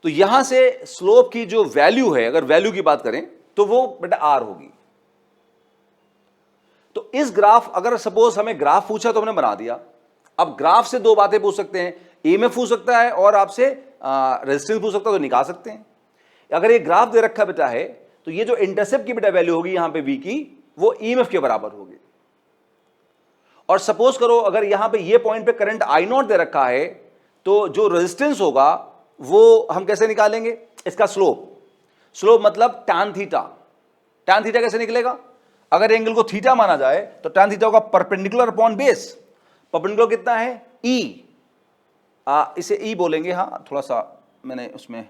तो यहां से स्लोप की जो वैल्यू है, अगर वैल्यू की बात करें तो वो बेटा r होगी। तो इस ग्राफ, अगर सपोज हमें ग्राफ पूछा तो हमने बना दिया। अब ग्राफ से 2 बातें पूछ सकते हैं, ईएमएफ पूछ सकता है और आपसे रेजिस्टेंस पूछ सकता है, तो निकाल सकते हैं। अगर ये ग्राफ दे रखा बेटा है तो ये जो इंटरसेप्ट की बेटा वैल्यू होगी यहां पे v की, वो ईएमएफ के बराबर होगी। और सपोज करो अगर यहां पे ये पॉइंट पे करंट I0 दे रखा है तो जो रेजिस्टेंस होगा वो हम कैसे निकालेंगे, इसका स्लोप। स्लोप मतलब tan थीटा। tan थीटा कैसे निकलेगा, अगर एंगल को थीटा माना जाए तो tan थीटा होगा परपेंडिकुलर अपॉन बेस। परपेंडिकुलर कितना है, e। इसे e बोलेंगे, हाँ थोड़ा सा मैंने उसमें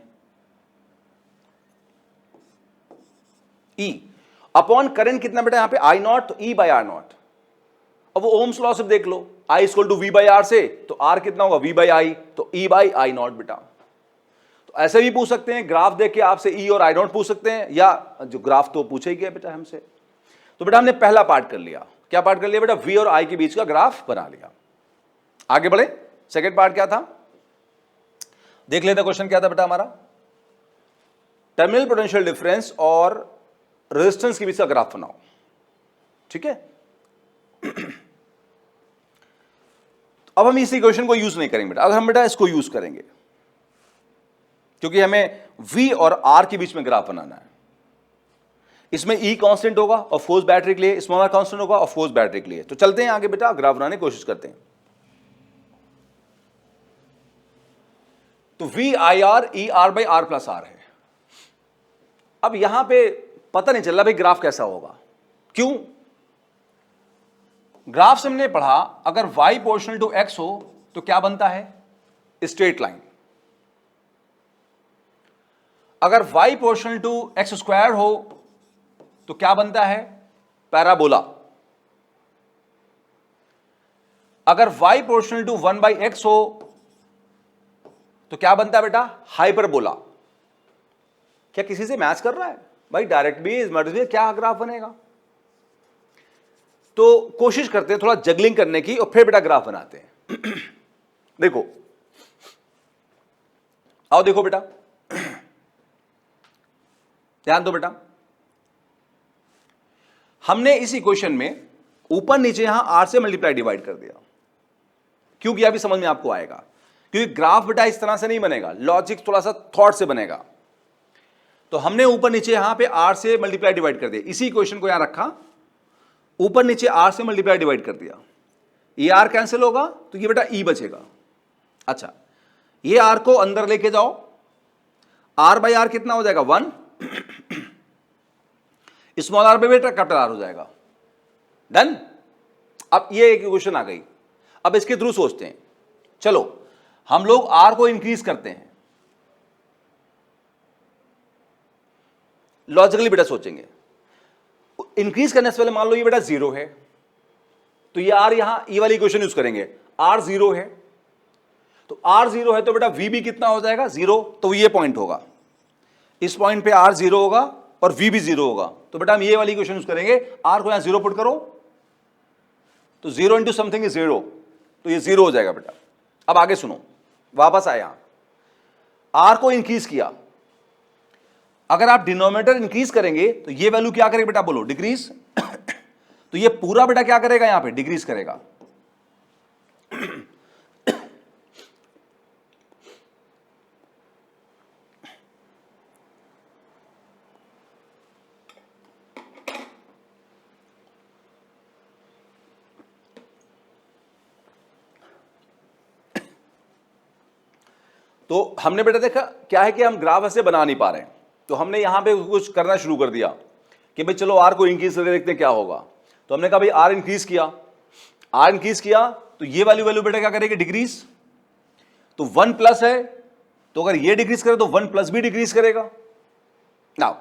e अपॉन करंट कितना बेटा यहां पे I0, तो e बाय R0। अब वो ओम्स लॉ से देख लो, I equal to V by R से, तो R कितना होगा, V बाई I, तो E बाई I0 बेटा। तो ऐसे भी पूछ सकते हैं, ग्राफ देख के आपसे E और I0 पूछ सकते हैं, या जो ग्राफ तो पूछा ही गया बेटा हमसे। तो बेटा हमने पहला पार्ट कर लिया। क्या पार्ट कर लिया बेटा, V और I के बीच का ग्राफ बना लिया। आगे बढ़े। सेकेंड पार्ट क्या था, देख लेते क्वेश्चन क्या था बेटा हमारा, टर्मिनल पोटेंशियल डिफरेंस और रेजिस्टेंस के बीच का ग्राफ बनाओ। ठीक है, अब हम इस इक्वेशन को यूज नहीं करेंगे बेटा, अब हम बेटा इसको यूज करेंगे, क्योंकि हमें V और R के बीच में ग्राफ बनाना है। इसमें E कांस्टेंट होगा और फोर्स बैटरी के लिए, स्मॉल r कांस्टेंट होगा और फोर्स बैटरी के लिए। तो चलते हैं आगे बेटा, ग्राफ बनाने की कोशिश करते हैं। तो VIR ER by R plus R है। अब यहां पे पता नहीं चल रहा भाई ग्राफ कैसा होगा, क्यों? ग्राफ से हमने पढ़ा अगर y प्रोपोर्शनल टू x हो तो क्या बनता है, स्ट्रेट लाइन। अगर y proportional to x square हो तो क्या बनता है, पैराबोला। अगर y proportional to 1 by x हो तो क्या बनता है बेटा, हाइपरबोला। क्या किसी से मैच कर रहा है भाई, डायरेक्ट भी इनवर्स भी, क्या ग्राफ बनेगा? तो कोशिश करते हैं थोड़ा जगलिंग करने की और फिर बेटा ग्राफ बनाते हैं। देखो, आओ देखो बेटा, ध्यान दो बेटा, हमने इस इक्वेशन में ऊपर नीचे यहां r से मल्टीप्लाई डिवाइड कर दिया। क्यों किया अभी समझ में आपको आएगा, क्योंकि ग्राफ बेटा इस तरह से नहीं बनेगा, लॉजिक थोड़ा सा थॉट से बनेगा। तो हमने ऊपर नीचे यहां पे r से मल्टीप्लाई डिवाइड कर दिया, इसी इक्वेशन को यहां रखा, ऊपर नीचे r से मल्टीप्लाई डिवाइड कर दिया। ये r कैंसिल होगा तो ये बेटा e बचेगा। अच्छा, ये r को अंदर लेके जाओ, r बाई r कितना हो जाएगा, 1, स्मॉल r पे बेटा कैपिटल R हो जाएगा। डन। अब ये एक इक्वेशन आ गई। अब इसके थ्रू सोचते हैं, चलो हम लोग r को इंक्रीज करते हैं, लॉजिकली बेटा सोचेंगे। इंक्रीज करने से पहले मान लो ये बेटा 0 है, तो ये r यहां ये वाली इक्वेशन यूज करेंगे, r 0 है, तो r 0 है तो बेटा v भी कितना हो जाएगा, 0। तो ये पॉइंट होगा, इस पॉइंट पे r 0 होगा और v भी 0 होगा। तो बेटा हम ये वाली इक्वेशन यूज करेंगे, r को यहां 0 पुट करो, तो 0 इंटू समथिंग इज 0, तो ये 0 हो जाएगा बेटा। अब आगे सुनो, वापस आए, यहां r को इंक्रीज किया, अगर आप डिनोमिनेटर इंक्रीज करेंगे तो ये वैल्यू क्या करेगा बेटा, बोलो, डिक्रीज। तो ये पूरा बेटा क्या करेगा, यहां पे डिक्रीज करेगा। तो हमने बेटा देखा क्या है कि हम ग्राफ ऐसे बना नहीं पा रहे हैं, तो हमने यहां पे कुछ करना शुरू कर दिया कि भाई चलो r को इंक्रीज करके देखते हैं क्या होगा। तो हमने कहा भाई r इंक्रीज किया, तो ये वैल्यू बेटा क्या करेगी, डिक्रीज। तो 1 प्लस है, तो अगर ये डिक्रीज करे तो 1 प्लस भी डिक्रीज करेगा। नाउ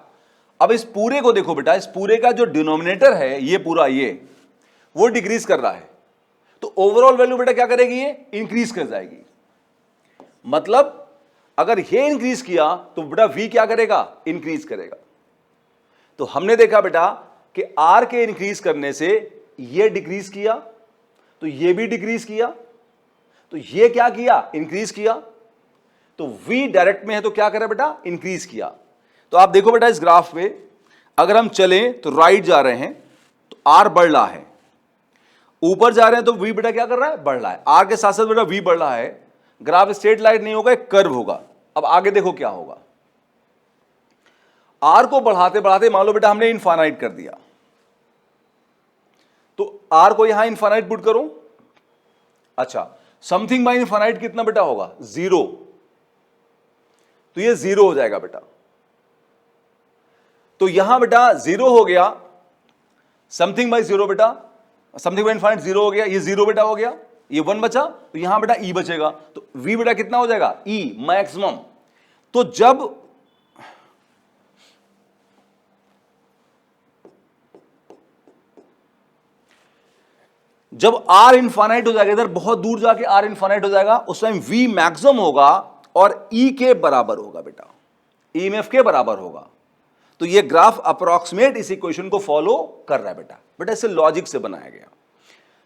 अब इस पूरे को देखो बेटा, इस पूरे का जो डिनोमिनेटर है ये पूरा, ये वो डिक्रीज कर रहा है, तो ओवरऑल वैल्यू बेटा क्या करेगी, ये इंक्रीज कर जाएगी। मतलब अगर ये इंक्रीज किया तो बेटा v क्या करेगा, इंक्रीज करेगा। तो हमने देखा बेटा कि r के इंक्रीज करने से ये डिक्रीज किया, तो ये भी डिक्रीज किया, तो ये क्या किया, इंक्रीज किया। तो v डायरेक्ट में है तो क्या करें बेटा, इंक्रीज किया। तो आप देखो बेटा इस ग्राफ पे अगर हम चलें तो राइट जा रहे हैं तो r बढ़ रहा है, ऊपर जा रहे हैं तो v बेटा क्या कर रहा है, बढ़ रहा है। r के साथ साथ बेटा v बढ़ रहा है। ग्राफ स्ट्रेट लाइन नहीं होगा, एक कर्व होगा। अब आगे देखो क्या होगा, r को बढ़ाते बढ़ाते मान लो बेटा हमने इनफाइनाइट कर दिया, तो r को यहां इनफाइनाइट पुट करो। अच्छा, समथिंग बाय इनफाइनाइट कितना बेटा होगा, 0, तो ये 0 हो जाएगा बेटा। तो यहां बेटा 0 हो गया, समथिंग बाय 0 बेटा, समथिंग बाय इनफाइनाइट 0 हो गया, ये 0 बेटा हो गया, ये 1 बचा, तो यहां बेटा e बचेगा, तो v बेटा कितना हो जाएगा, e मैक्सिमम। तो जब r इनफाइनाइट हो जाएगा, इधर बहुत दूर जाके r इनफाइनाइट हो जाएगा, उस टाइम v मैक्सिमम होगा और e के बराबर होगा बेटा, EMF के बराबर होगा। तो ये ग्राफ अप्रोक्सीमेट इस इक्वेशन को फॉलो कर रहा है बेटा, इसे लॉजिक से बनाया गया।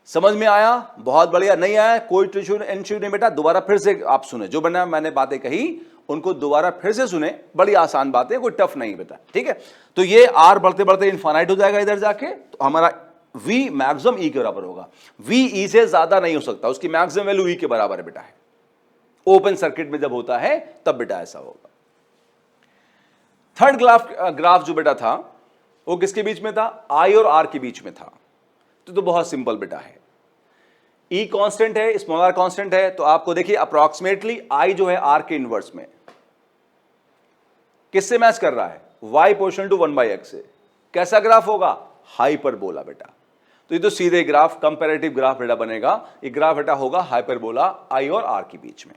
समझ में आया? बहुत बढ़िया। नहीं आया कोई इशू नहीं बेटा, दोबारा फिर से आप सुने, जो बना मैंने बातें कही उनको दोबारा फिर से सुने, बड़ी आसान बातें, कोई टफ नहीं बेटा, ठीक है। तो ये आर बढ़ते बढ़ते इनफाइनाइट हो जाएगा इधर जाके, तो हमारा v मैक्सिमम e के बराबर होगा। v e से ज्यादा नहीं हो सकता, उसकी मैक्सिमम वैल्यू e के बराबर है बेटा, है ओपन सर्किट में जब होता है तब बेटा ऐसा होगा। थर्ड ग्राफ जो बेटा था वो किसके बीच में था? I और R के बीच में था। तो बहुत सिंपल बेटा है, E कांस्टेंट है, स्मॉल r कांस्टेंट है, तो आपको देखिए अप्रोक्सीमेटली I जो है R के इनवर्स में किससे मैच कर रहा है? y पोर्शन टू 1/x से। कैसा ग्राफ होगा? हाइपरबोला बेटा। तो ये तो सीधे ग्राफ, कंपैरेटिव ग्राफ बेटा बनेगा। ये ग्राफ बेटा होगा हाइपरबोला I और R के बीच में।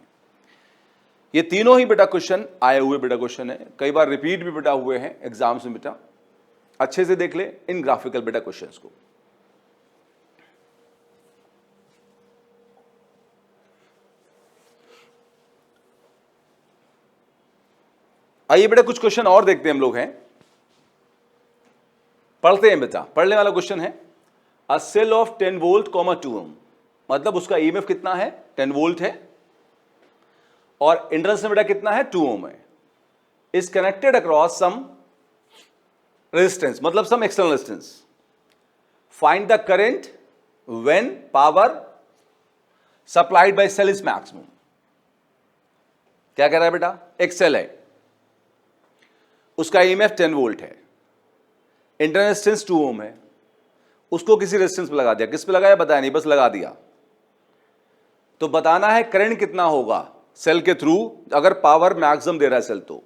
ये तीनों ही बेटा क्वेश्चन आए हुए बेटा क्वेश्चन है, कई बार रिपीट भी बेटा हुए हैं एग्जाम्स में बेटा, अच्छे से देख ले इन ग्राफिकल बेटा क्वेश्चंस को। आइए बेटा कुछ क्वेश्चन और देखते हैं हम लोग हैं, पढ़ते हैं बेटा। पढ़ने वाला क्वेश्चन है अ सेल ऑफ 10 वोल्ट 2 ओम, मतलब उसका ईएमएफ कितना है? 10 वोल्ट है और इंडक्टेंस में बेटा कितना है? 2 ओम है। Is connected across some resistance, मतलब some external resistance. Find the current when power supplied by cell is maximum. क्या कह रहा है बेटा? एक सेल है, उसका ईएमएफ 10 वोल्ट है, इंटरनल रेजिस्टेंस 2 ओम है, उसको किसी रेजिस्टेंस पे लगा दिया। किस पे लगाया बताया नहीं, बस लगा दिया। तो बताना है करंट कितना होगा सेल के थ्रू अगर पावर मैक्सिमम दे रहा है सेल। तो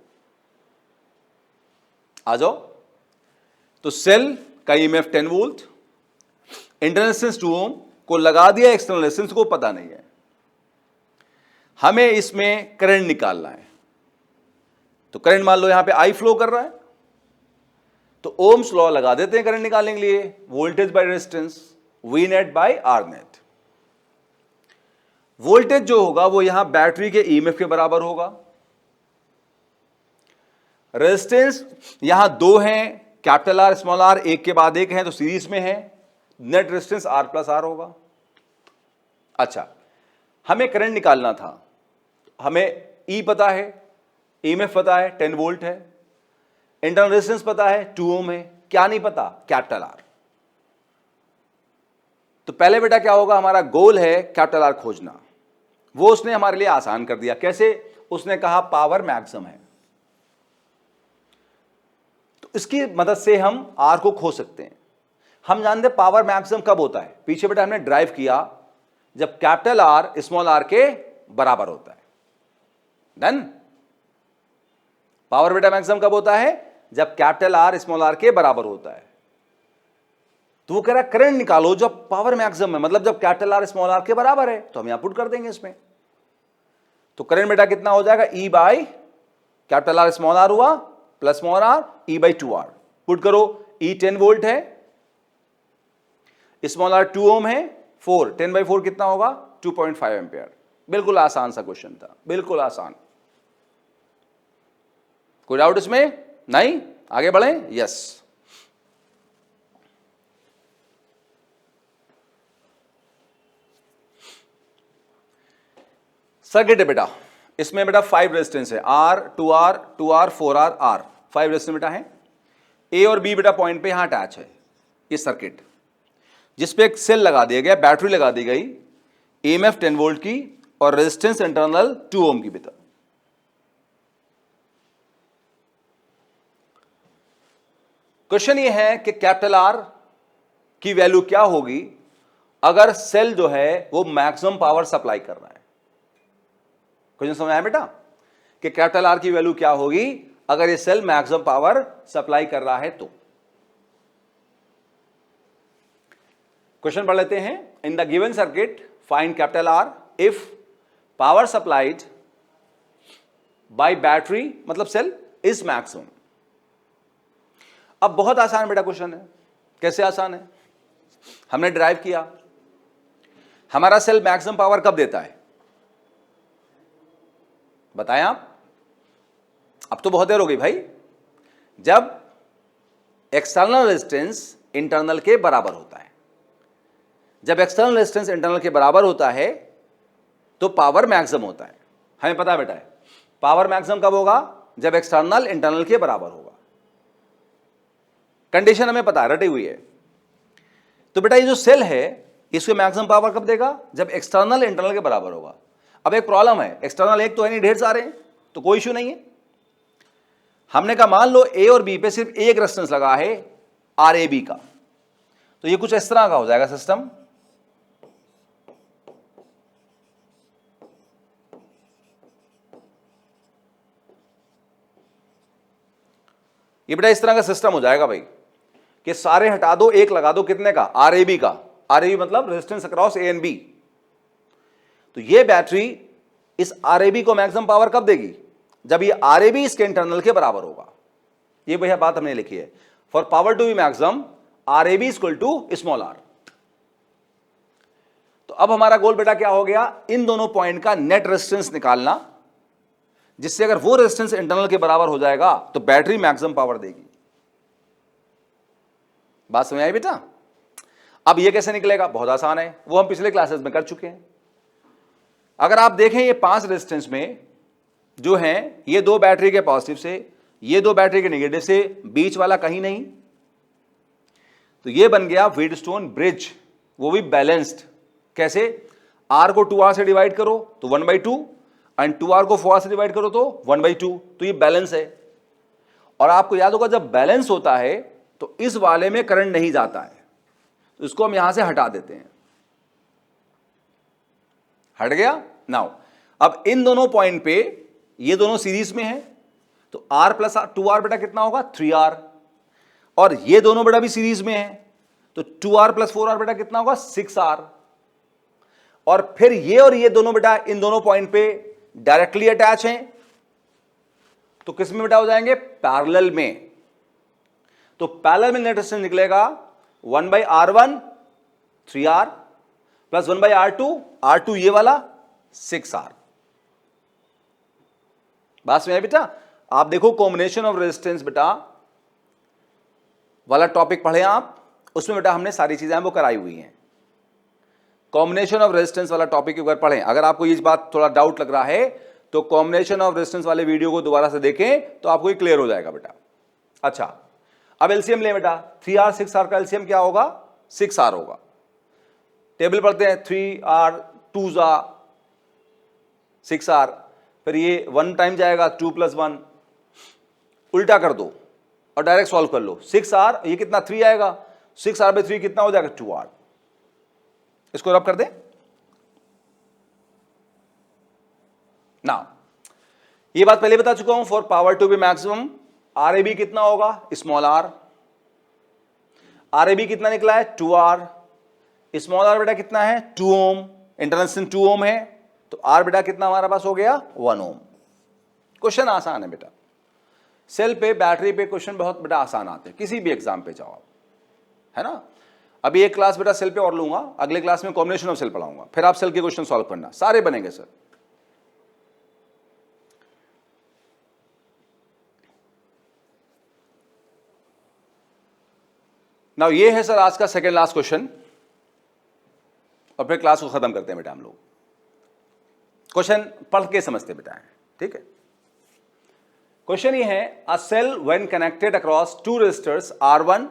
आ जाओ। तो सेल का ईएमएफ 10 वोल्ट, इंटरनल रेजिस्टेंस 2 ओम को लगा दिया, एक्सटर्नल रेजिस्टेंस को पता नहीं है, हमें इसमें करंट निकालना है। तो करंट मान लो यहां पे I फ्लो कर रहा है, तो ओम्स लॉ लगा देते हैं करंट निकालने के लिए, voltage by resistance V net by R net. Voltage जो होगा वो यहां बैटरी के ईएमएफ के बराबर होगा। रेजिस्टेंस यहां दो हैं, कैपिटल R स्मॉल r, एक के बाद एक है तो सीरीज में है, net resistance R plus R होगा। अच्छा, हमें करंट निकालना था, हमें E पता है, ईएमएफ पता है 10 वोल्ट है, इंटरनल रेजिस्टेंस पता है 2 ओम है, क्या नहीं पता? Capital R। तो पहले बेटा क्या होगा, हमारा गोल है कैपिटल R खोजना, वो उसने हमारे लिए आसान कर दिया। कैसे? उसने कहा पावर मैक्सिमम है, तो इसकी मदद से हम R को खो सकते हैं। हम जानते हैं पावर मैक्सिमम कब होता है, पीछे बेटा हमने ड्राइव किया जब कैपिटल R स्मॉल r के बराबर होता है। डन। पावर बेटा मैक्सिमम कब होता है? जब कैपिटल R स्मॉल r के बराबर होता है। तो वो कह रहा है करंट निकालो जब पावर मैक्सिमम है, मतलब जब कैपिटल R स्मॉल r के बराबर है, तो हम यहां पुट कर देंगे इसमें। तो करंट बेटा कितना हो जाएगा? E by capital R small r हुआ plus small r E by 2R। Put करो, E 10 वोल्ट है, स्मॉल r 2 ओम है, 4 10 बाई 4 कितना होगा? 2.5 एम्पियर। बिल्कुल आसान सा क्वेश्चन था, बिल्कुल आसान। कोई डाउट इसमें? नहीं? आगे बढ़े? यस। सर्किट है बेटा, इसमें बेटा 5 रेजिस्टेंस है, R 2R 2R 4R R, 5 resistance बेटा है। A और B बेटा पॉइंट पे यहां अटैच है ये सर्किट, जिसपे एक सेल लगा दिया गया, बैटरी लगा दी गई, ईएमएफ 10 वोल्ट की और रेजिस्टेंस इंटरनल 2 ओम की बेटा। क्वेश्चन ये है कि कैपिटल R की वैल्यू क्या होगी अगर सेल जो है वो मैक्सिमम पावर सप्लाई कर रहा है। क्वेश्चन समझ आया बेटा कि कैपिटल R की वैल्यू क्या होगी अगर ये सेल मैक्सिमम पावर सप्लाई कर रहा है। तो क्वेश्चन पढ़ लेते हैं। In the given circuit find capital R if power supplied bye battery मतलब सेल इज मैक्सिमम। अब बहुत आसान बेटा क्वेश्चन है। कैसे आसान है? हमने ड्राइव किया, हमारा सेल मैक्सिमम पावर कब देता है बताएं आप? अब तो बहुत देर हो गई भाई। जब एक्सटर्नल रेजिस्टेंस इंटरनल के बराबर होता है। जब एक्सटर्नल रेजिस्टेंस इंटरनल के बराबर होता है तो पावर मैक्सिमम होता है। हमें पता है बेटा है पावर मैक्सिमम कब होगा, जब एक्सटर्नल इंटरनल के बराबर होगा। कंडीशन हमें पता है, रटी हुई है। तो बेटा ये जो सेल है इसको मैक्सिमम पावर कब देगा, जब एक्सटर्नल इंटरनल के बराबर होगा। अब एक प्रॉब्लम है, एक्सटर्नल एक तो है नहीं, ढेर सारे हैं, तो कोई इश्यू नहीं है। हमने कहा मान लो ए और बी पे सिर्फ एक रेजिस्टेंस लगा है आर ए बी का, तो ये कुछ इस तरह का हो जाएगा सिस्टम। ये बेटा इस तरह का सिस्टम हो जाएगा भाई कि सारे हटा दो, एक लगा दो, कितने का, आर ए बी का। आर ए बी मतलब resistance across A and B. तो ये बैटरी इस आर ए बी को मैक्सिमम पावर कब देगी, जब ये आर ए बी इसके इंटरनल के बराबर होगा। ये भैया बात हमने लिखी है, for power to be maximum R A B equal to small R. तो अब हमारा गोल बेटा क्या हो गया, इन दोनों पॉइंट का नेट रेजिस्टेंस निकालना, जिससे अगर वो रेजिस्टेंस इंटरनल के बराबर हो जाएगा तो बैटरी मैक्सिमम पावर देगी। बात समझ आई बेटा। अब ये कैसे निकलेगा, बहुत आसान है, वो हम पिछले क्लासेस में कर चुके हैं। अगर आप देखें ये 5 रेजिस्टेंस में जो हैं, ये 2 बैटरी के पॉजिटिव से, ये 2 बैटरी के नेगेटिव से, बीच वाला कहीं नहीं, तो ये बन गया व्हीटस्टोन ब्रिज, वो भी बैलेंस्ड। कैसे, आर को 2R से डिवाइड करो तो 1/2 एंड 2R को 4R से डिवाइड करो तो 1/2, तो ये बैलेंस है। और आपको याद होगा जब बैलेंस होता है तो इस वाले में करंट नहीं जाता है, तो इसको हम यहां से हटा देते हैं, हट गया। नाउ अब इन दोनों पॉइंट पे ये दोनों सीरीज में है, तो R प्लस 2R बेटा कितना होगा, 3R। और ये दोनों बेटा भी सीरीज में है, तो 2R प्लस 4R बेटा कितना होगा, 6R। और फिर ये और ये दोनों बेटा इन दोनों पॉइंट पे डायरेक्टली अटैच हैं, तो किस में बेटा हो जाएंगे, पैरेलल में। तो पैरेलल में नेट रेजिस्टेंस निकलेगा 1/R1 3R plus 1/R2, R2 ये वाला 6R। बात समझ आई बेटा। आप देखो कॉम्बिनेशन ऑफ रेजिस्टेंस बेटा वाला टॉपिक पढ़े आप, उसमें बेटा हमने सारी चीजें वो कराई हुई हैं। कॉम्बिनेशन ऑफ रेजिस्टेंस वाला टॉपिक अगर पढ़ें, अगर आपको ये बात थोड़ा डाउट लग रहा है तो कॉम्बिनेशन ऑफ रेजिस्टेंस वाले वीडियो को दोबारा से देखें तो आपको ये क्लियर हो जाएगा बेटा। अच्छा अब एलसीएम ले बेटा, 3R 6R का एलसीएम क्या होगा, 6R होगा। टेबल पढ़ते हैं, 3R 2 6R, फिर ये 1 टाइम जाएगा 2 + 1, उल्टा कर दो और डायरेक्ट सॉल्व कर लो। 6R ये कितना 3 आएगा, 6R/3 कितना हो जाएगा 2R। इसको रब कर दें ना। ये बात पहले बता चुका हूं, for power to be maximum R A B कितना होगा, small R. R A B कितना निकला है 2R, स्मॉल आर बेटा कितना है 2 ओम, इंटरनल 2 ओम है, तो आर बेटा कितना हमारे पास हो गया 1 ओम। क्वेश्चन आसान है बेटा, सेल पे बैटरी पे क्वेश्चन बहुत बेटा आसान आते हैं, किसी भी एग्जाम पे जाओ, है ना। अभी एक क्लास बेटा सेल पे और लूंगा, अगले क्लास में कॉम्बिनेशन ऑफ सेल पढ़ाऊंगा, फिर आप सेल के क्वेश्चन सॉल्व करना, सारे बनेंगे सर। नाउ ये है सर आज का सेकेंड लास्ट क्वेश्चन, और फिर क्लास को खत्म करते हैं बेटा हम लोग। क्वेश्चन पढ़ के समझते बेटा, ठीक है। क्वेश्चन ये है, a cell when connected across 2 resistors R1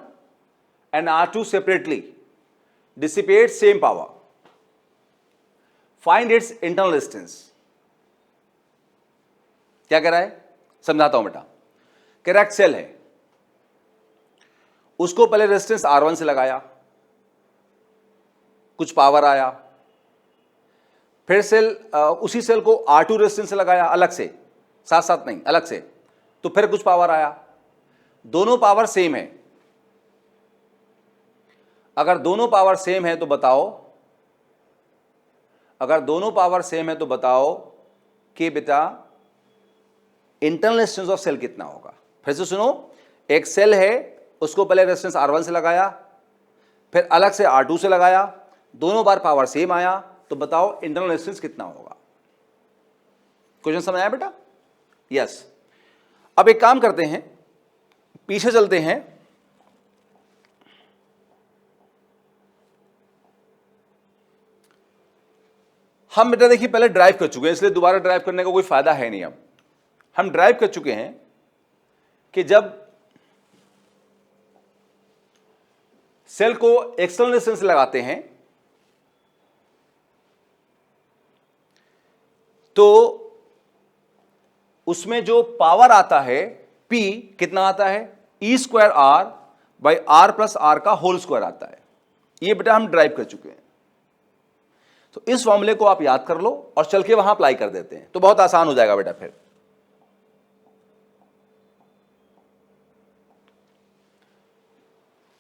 and R2 separately dissipate same power, find its internal resistance। क्या कह रहा है, समझाता हूं बेटा। करेक्ट सेल है, उसको पहले रेजिस्टेंस R1 से लगाया, कुछ पावर आया, फिर सेल उसी सेल को R2 रेजिस्टेंस से लगाया अलग से, साथ साथ नहीं अलग से, तो फिर कुछ पावर आया। दोनों पावर सेम है, अगर दोनों पावर सेम है तो बताओ, अगर दोनों पावर सेम है तो बताओ कि बेटा इंटरनल रेजिस्टेंस ऑफ सेल कितना होगा। फिर से सुनो, एक सेल है उसको पहले रेजिस्टेंस R1 से लगाया, फिर अलग से R2 से लगाया, दोनों बार पावर सेम आया, तो बताओ इंटरनल रेजिस्टेंस कितना होगा। क्वेश्चन समझ आया बेटा, यस। अब एक काम करते हैं, पीछे चलते हैं, हम बेटा देखिए पहले ड्राइव कर चुके हैं, इसलिए दोबारा ड्राइव करने का कोई फायदा है नहीं। अब हम ड्राइव कर चुके हैं कि जब सेल को एक्सटर्नल रेजिस्टेंस लगाते हैं तो उसमें जो पावर आता है P कितना आता है, E square R by R plus R का होल स्क्वायर आता है। ये बेटा हम ड्राइव कर चुके हैं, तो इस फॉर्मूले को आप याद कर लो और चल के वहां अप्लाई कर देते हैं तो बहुत आसान हो जाएगा बेटा। फिर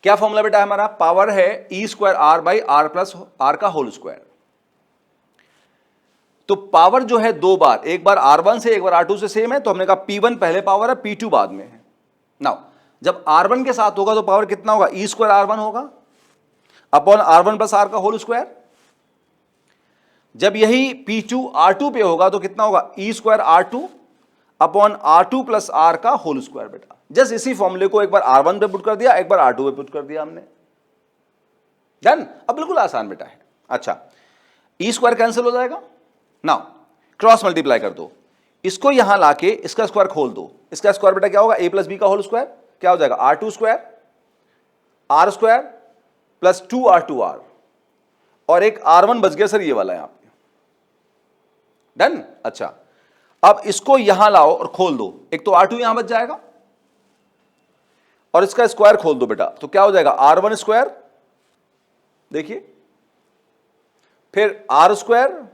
क्या फॉर्मूला बेटा हमारा, पावर है E square R by R plus R का होल स्क्वायर। तो पावर जो है दो बार, एक बार R1 से एक बार R2 से सेम है, तो हमने कहा P1 पहले पावर है, P2 बाद में है। नाउ जब R1 के साथ होगा तो पावर कितना होगा, E स्क्वायर R1 होगा अपॉन R1 प्लस R का होल स्क्वायर। जब यही P2 R2 पे होगा तो कितना होगा, E square R2 upon R2 plus R का होल स्क्वायर। बेटा जस्ट इसी फॉर्मूले को एक बार R1 पे पुट कर दिया, एक बार R2 पे पुट कर दिया हमने, डन। अब बिल्कुल आसान बेटा है। अच्छा, E स्क्वायर कैंसिल हो जाएगा, नाउ क्रॉस मल्टीप्लाई कर दो, इसको यहां लाके इसका स्क्वायर खोल दो, इसका स्क्वायर बेटा क्या होगा, A प्लस बी का होल स्क्वायर, क्या हो जाएगा R2 square R square plus 2R2R, और एक R1 बच गया सर ये वाला यहां पे, डन। अच्छा, अब इसको यहां लाओ और खोल दो, एक तो R2 यहां बच जाएगा और इसका स्क्वायर खोल दो बेटा, तो क्या हो जाएगा R1 स्क्वायर, देखिए फिर R स्क्वायर,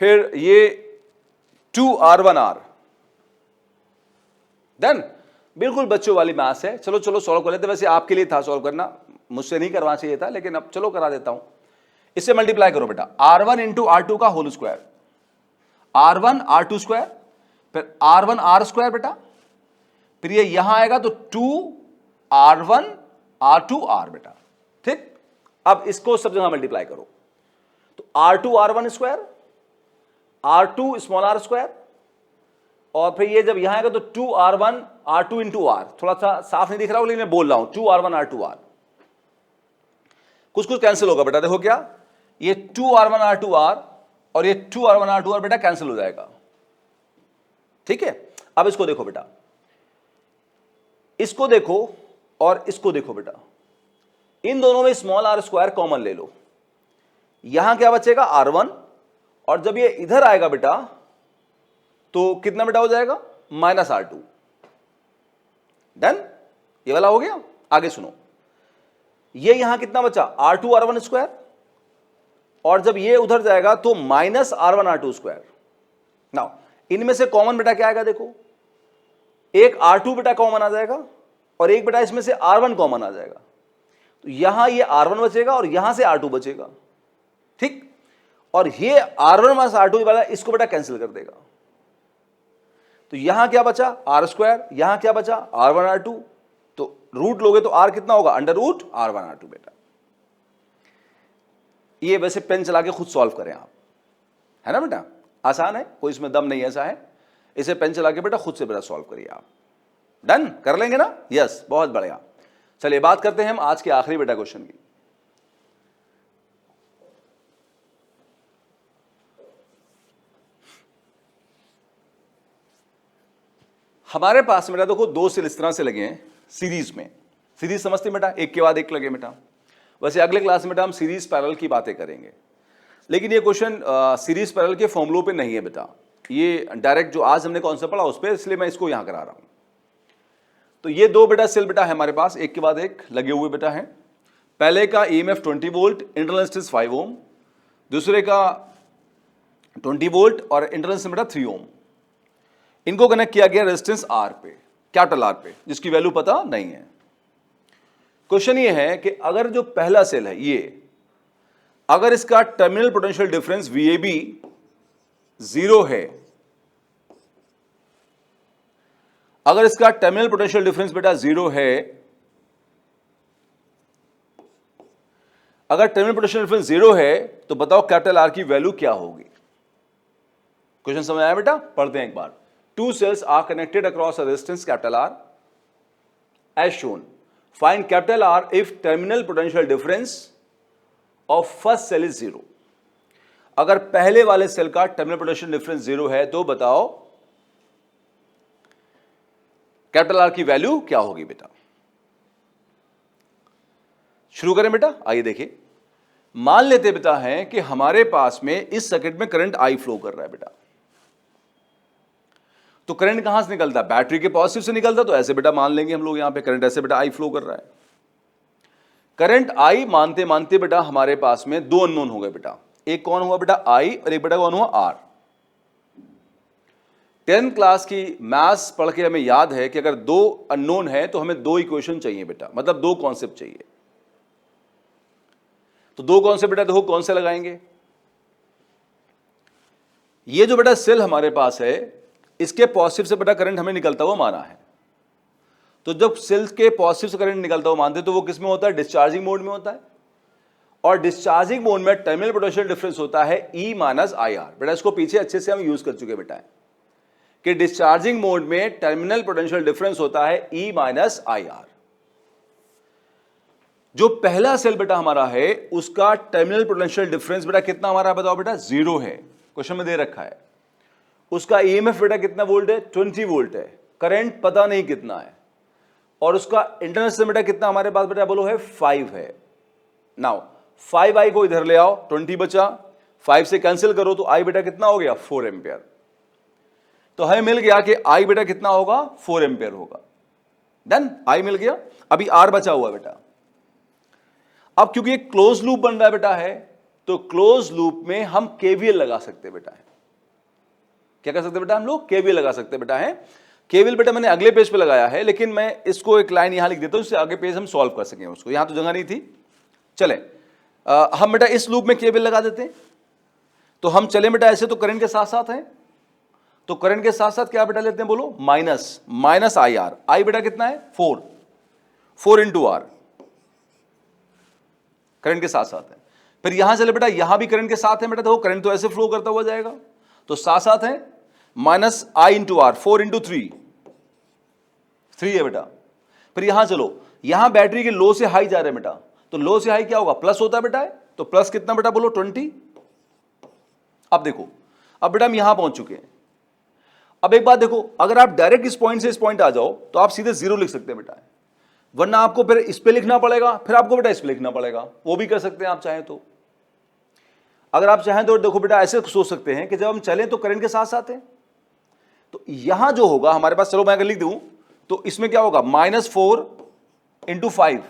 फिर ये 2R1R, डन। बिल्कुल बच्चों वाली मैथ्स है। चलो चलो सॉल्व कर लेते, वैसे आपके लिए था सॉल्व करना, मुझसे नहीं करवाना चाहिए था, लेकिन अब चलो करा देता हूं। इससे मल्टीप्लाई करो बेटा, R1 इंटू R2 का whole square, R1 R2 square, फिर R1 R स्क्वायर बेटा, फिर ये यहां आएगा तो 2R1 R2R बेटा, ठीक। अब इसको सब जगह मल्टीप्लाई करो, तो R2 R1 square, R2 small r square, और फिर ये जब यहां आएगा तो 2R1 R2 इंटू R, थोड़ा सा साफ नहीं दिख रहा हो लेकिन मैं बोल रहा हूं 2R1 R2R, कुछ कुछ कैंसिल होगा बेटा, देखो क्या, ये 2R1 R2R और ये 2R1 R2R बेटा कैंसिल हो जाएगा, ठीक है। अब इसको देखो बेटा, इसको देखो और इसको देखो बेटा, इन दोनों में स्मॉल r स्क्वायर कॉमन ले लो, यहां क्या बचेगा R1, और जब ये इधर आएगा बेटा तो कितना बेटा हो जाएगा, माइनस R2, डन। ये वाला हो गया। आगे सुनो, ये यहां कितना बचा R2 R1 स्क्वायर, और जब ये उधर जाएगा तो minus R1 R2 square. Now इनमें से कॉमन बेटा क्या आएगा, देखो एक R2 बेटा कॉमन आ जाएगा और एक बेटा इसमें से R1 कॉमन आ जाएगा, तो यहां ये R1 बचेगा और यहां से R2 बचेगा, ठीक। और ये R1 माइनस R2 वाला इसको बेटा कैंसिल कर देगा, तो यहां क्या बचा R स्क्वायर, यहां क्या बचा R1 R2, तो रूट लोगे तो R कितना होगा, अंडर रूट R1 R2 बेटा। ये वैसे पेन चला के खुद सॉल्व करें आप, है ना बेटा, आसान है, कोई इसमें दम नहीं ऐसा है, इसे पेन चला के बेटा खुद से बेटा सॉल्व करिए आप, डन। कर लेंगे ना, यस, बहुत बढ़िया। चलिए बात करते हैं हम आज के आखिरी बेटा क्वेश्चन की। हमारे पास बेटा देखो दो सेल इस तरह से लगे हैं सीरीज में, सीरीज समझते बेटा, एक के बाद एक लगे बेटा। वैसे अगले क्लास में बेटा हम सीरीज पैरेलल की बातें करेंगे, लेकिन ये क्वेश्चन सीरीज पैरेलल के फॉर्मूलों पे नहीं है बेटा, ये डायरेक्ट जो आज हमने कॉन्सेप्ट पढ़ा उस पर, इसलिए मैं इसको यहां करा रहा हूं। तो ये दो बेटा सेल बेटा है हमारे पास, एक के बाद एक लगे हुए बेटा हैं। पहले का EMF 20 वोल्ट, इंटरनल रेजिस्टेंस 5 ओम, दूसरे का 20 वोल्ट और इंटरनल रेजिस्टेंस बेटा 3 ओम। इनको कनेक्ट किया गया रेजिस्टेंस R पे, कैपिटल R पे, जिसकी वैल्यू पता नहीं है। क्वेश्चन ये है कि अगर जो पहला सेल है ये, अगर इसका टर्मिनल पोटेंशियल डिफरेंस VAB 0 है, अगर इसका टर्मिनल पोटेंशियल डिफरेंस बेटा 0 है, अगर टर्मिनल पोटेंशियल डिफरेंस 0 है तो बताओ कैपिटल R की वैल्यू क्या होगी। क्वेश्चन समझ आया बेटा, पढ़ते हैं एक बार। Two cells are connected across a resistance capital R as shown. Find capital R if terminal potential difference of first cell is 0. अगर पहले वाले सेल का टर्मिनल पोटेंशियल डिफरेंस 0 है तो बताओ कैपिटल आर की वैल्यू क्या होगी बेटा। शुरू करें बेटा, आइए देखिए। मान लेते बेटा है कि हमारे पास में इस सर्किट में करंट आई फ्लो कर रहा है बेटा। तो करंट कहां से निकलता है? बैटरी के पॉजिटिव से निकलता। तो ऐसे बेटा मान लेंगे हम लोग यहां पे करंट ऐसे बेटा आई फ्लो कर रहा है। करंट आई मानते मानते बेटा हमारे पास में दो अननोन हो गए बेटा। एक कौन हुआ बेटा? आई, और एक बेटा कौन हुआ? आर। 10th क्लास की मैथ्स पढ़ के हमें याद है कि अगर दो अननोन है तो हमें दो इक्वेशन चाहिए बेटा, मतलब दो कॉन्सेप्ट चाहिए। तो दो कॉन्सेप्ट बेटा देखो कौन से लगाएंगे। ये जो बेटा सेल हमारे पास है इसके पॉजिटिव से बेटा करंट हमें निकलता हुआ माना है। तो जब सेल के पॉजिटिव से करंट निकलता हुआ मानते तो वो किस में होता है? डिस्चार्जिंग मोड में होता है। और डिस्चार्जिंग मोड में टर्मिनल पोटेंशियल डिफरेंस होता है E माइनस आई आर। बेटा इसको पीछे अच्छे से हम यूज कर चुके बेटा कि डिस्चार्जिंग मोड में टर्मिनल पोटेंशियल डिफरेंस होता है E माइनस आई आर। जो पहला सेल बेटा हमारा है उसका टर्मिनल पोटेंशियल डिफरेंस बेटा कितना हमारा बताओ बेटा? 0 है, क्वेश्चन में दे रखा है। उसका ईएमएफ बेटा कितना वोल्ट है? 20 वोल्ट है। करंट पता नहीं कितना है। और उसका इंटरनल रेजिस्टेंस बेटा कितना हमारे पास बेटा बोलो है? 5 है। नाउ 5i को इधर ले आओ, 20 बचा, 5 से कैंसिल करो तो i बेटा कितना हो गया? 4 एम्पियर। तो हमें मिल गया कि i बेटा कितना होगा? 4 एम्पियर होगा। डन, i मिल गया। अभी r बचा हुआ बेटा। अब क्योंकि एक क्लोज लूप बन रहा है बेटा है तो क्लोज लूप में हम केवीएल लगा सकते हैं बेटा है। क्या कर सकते हैं बेटा? हम लोग केवीएल लगा सकते हैं बेटा है। केवीएल बेटा मैंने अगले पेज पे लगाया है, लेकिन मैं इसको एक लाइन यहां लिख देता हूं इससे आगे पेज हम सॉल्व कर सकें उसको। यहां तो जगह नहीं थी। चले हम बेटा इस लूप में केवीएल लगा देते हैं। तो हम चले बेटा ऐसे तो करंट के साथ साथ हैं। तो करंट के साथ साथ क्या बेटा लेते हैं बोलो? Minus I are. आई बेटा कितना है? 4 इंटू आर। करंट के साथ साथ है। फिर यहां चले बेटा, यहां भी करंट के साथ है बेटा। देखो करंट तो ऐसे फ्लो करता हुआ जाएगा तो साथ साथ है minus I into R. 4 into 3 है बेटा। फिर यहां चलो, यहां बैटरी के लो से हाई जा रहे हैं बेटा। तो लो से हाई क्या होगा? प्लस होता है बेटा है। तो प्लस कितना बेटा बोलो? 20। अब देखो, अब बेटा हम यहां पहुंच चुके हैं। अब एक बात देखो, अगर आप डायरेक्ट इस पॉइंट से इस पॉइंट आ जाओ तो आप सीधे 0 लिख सकते हैं बेटा, वरना आपको फिर इस पे लिखना पड़ेगा, फिर आपको बेटा इस पे लिखना पड़ेगा। वो भी कर सकते हैं आप चाहें तो। अगर आप चाहें तो देखो बेटा ऐसे सोच सकते हैं कि जब हम चलें तो करंट के साथ साथ है। तो यहां जो होगा हमारे पास, चलो मैं अगर लिख दूं तो इसमें क्या होगा? -4 इंटू 5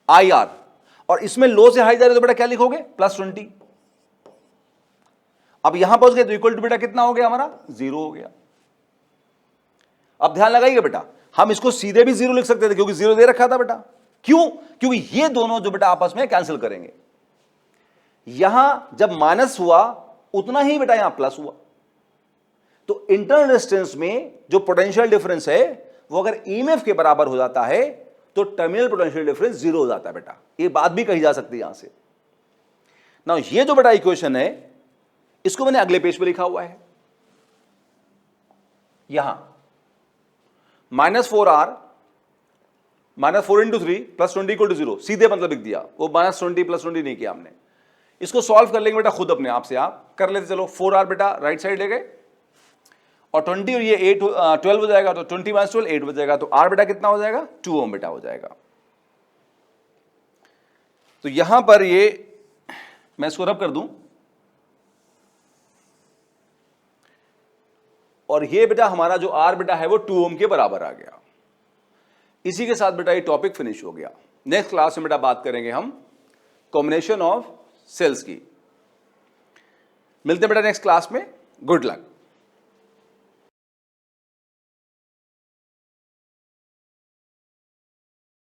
आई आर। और इसमें लो से हाई जा रहे तो बेटा क्या लिखोगे? +20। अब यहां पहुंच गए तो इक्वल टू बेटा कितना हो गया हमारा? 0 हो गया। अब ध्यान लगाइएगा बेटा, हम इसको सीधे भी 0 लिख सकते थे क्योंकि 0 दे रखा था बेटा। क्यों? क्योंकि ये दोनों जो बेटा आपस में कैंसिल करेंगे। यहां जब माइनस हुआ उतना ही बेटा यहां प्लस हुआ। तो इंटरनल रेजिस्टेंस में जो पोटेंशियल डिफरेंस है वो अगर ईएमएफ के बराबर हो जाता है तो टर्मिनल पोटेंशियल डिफरेंस 0 हो जाता है बेटा। ये बात भी कही जा सकती है यहां से। ना ये जो बेटा इक्वेशन है इसको मैंने अगले पेज पे लिखा हुआ है। यहां -4R -4 इंटू 3 +20 इक्वल टू 0 सीधे मतलब लिख दिया। वो -20 +20 नहीं किया हमने। इसको सॉल्व कर लेंगे बेटा खुद अपने आप से, आप कर लेते चलो। 4R बेटा राइट साइड ले गए और 20 और ये 8 12 हो जाएगा। तो 20 - 12 8 हो जाएगा। तो R बेटा कितना हो जाएगा? 2 ओम बेटा हो जाएगा। तो यहां पर ये मैं इसको रब कर दूं और ये बेटा हमारा जो R बेटा है वो 2 ओम के बराबर आ गया। इसी के साथ बेटा ये टॉपिक फिनिश हो गया। नेक्स्ट क्लास में बेटा बात करेंगे हम कॉम्बिनेशन ऑफ सेल्स की। मिलते हैं बेटा नेक्स्ट क्लास में। Good luck.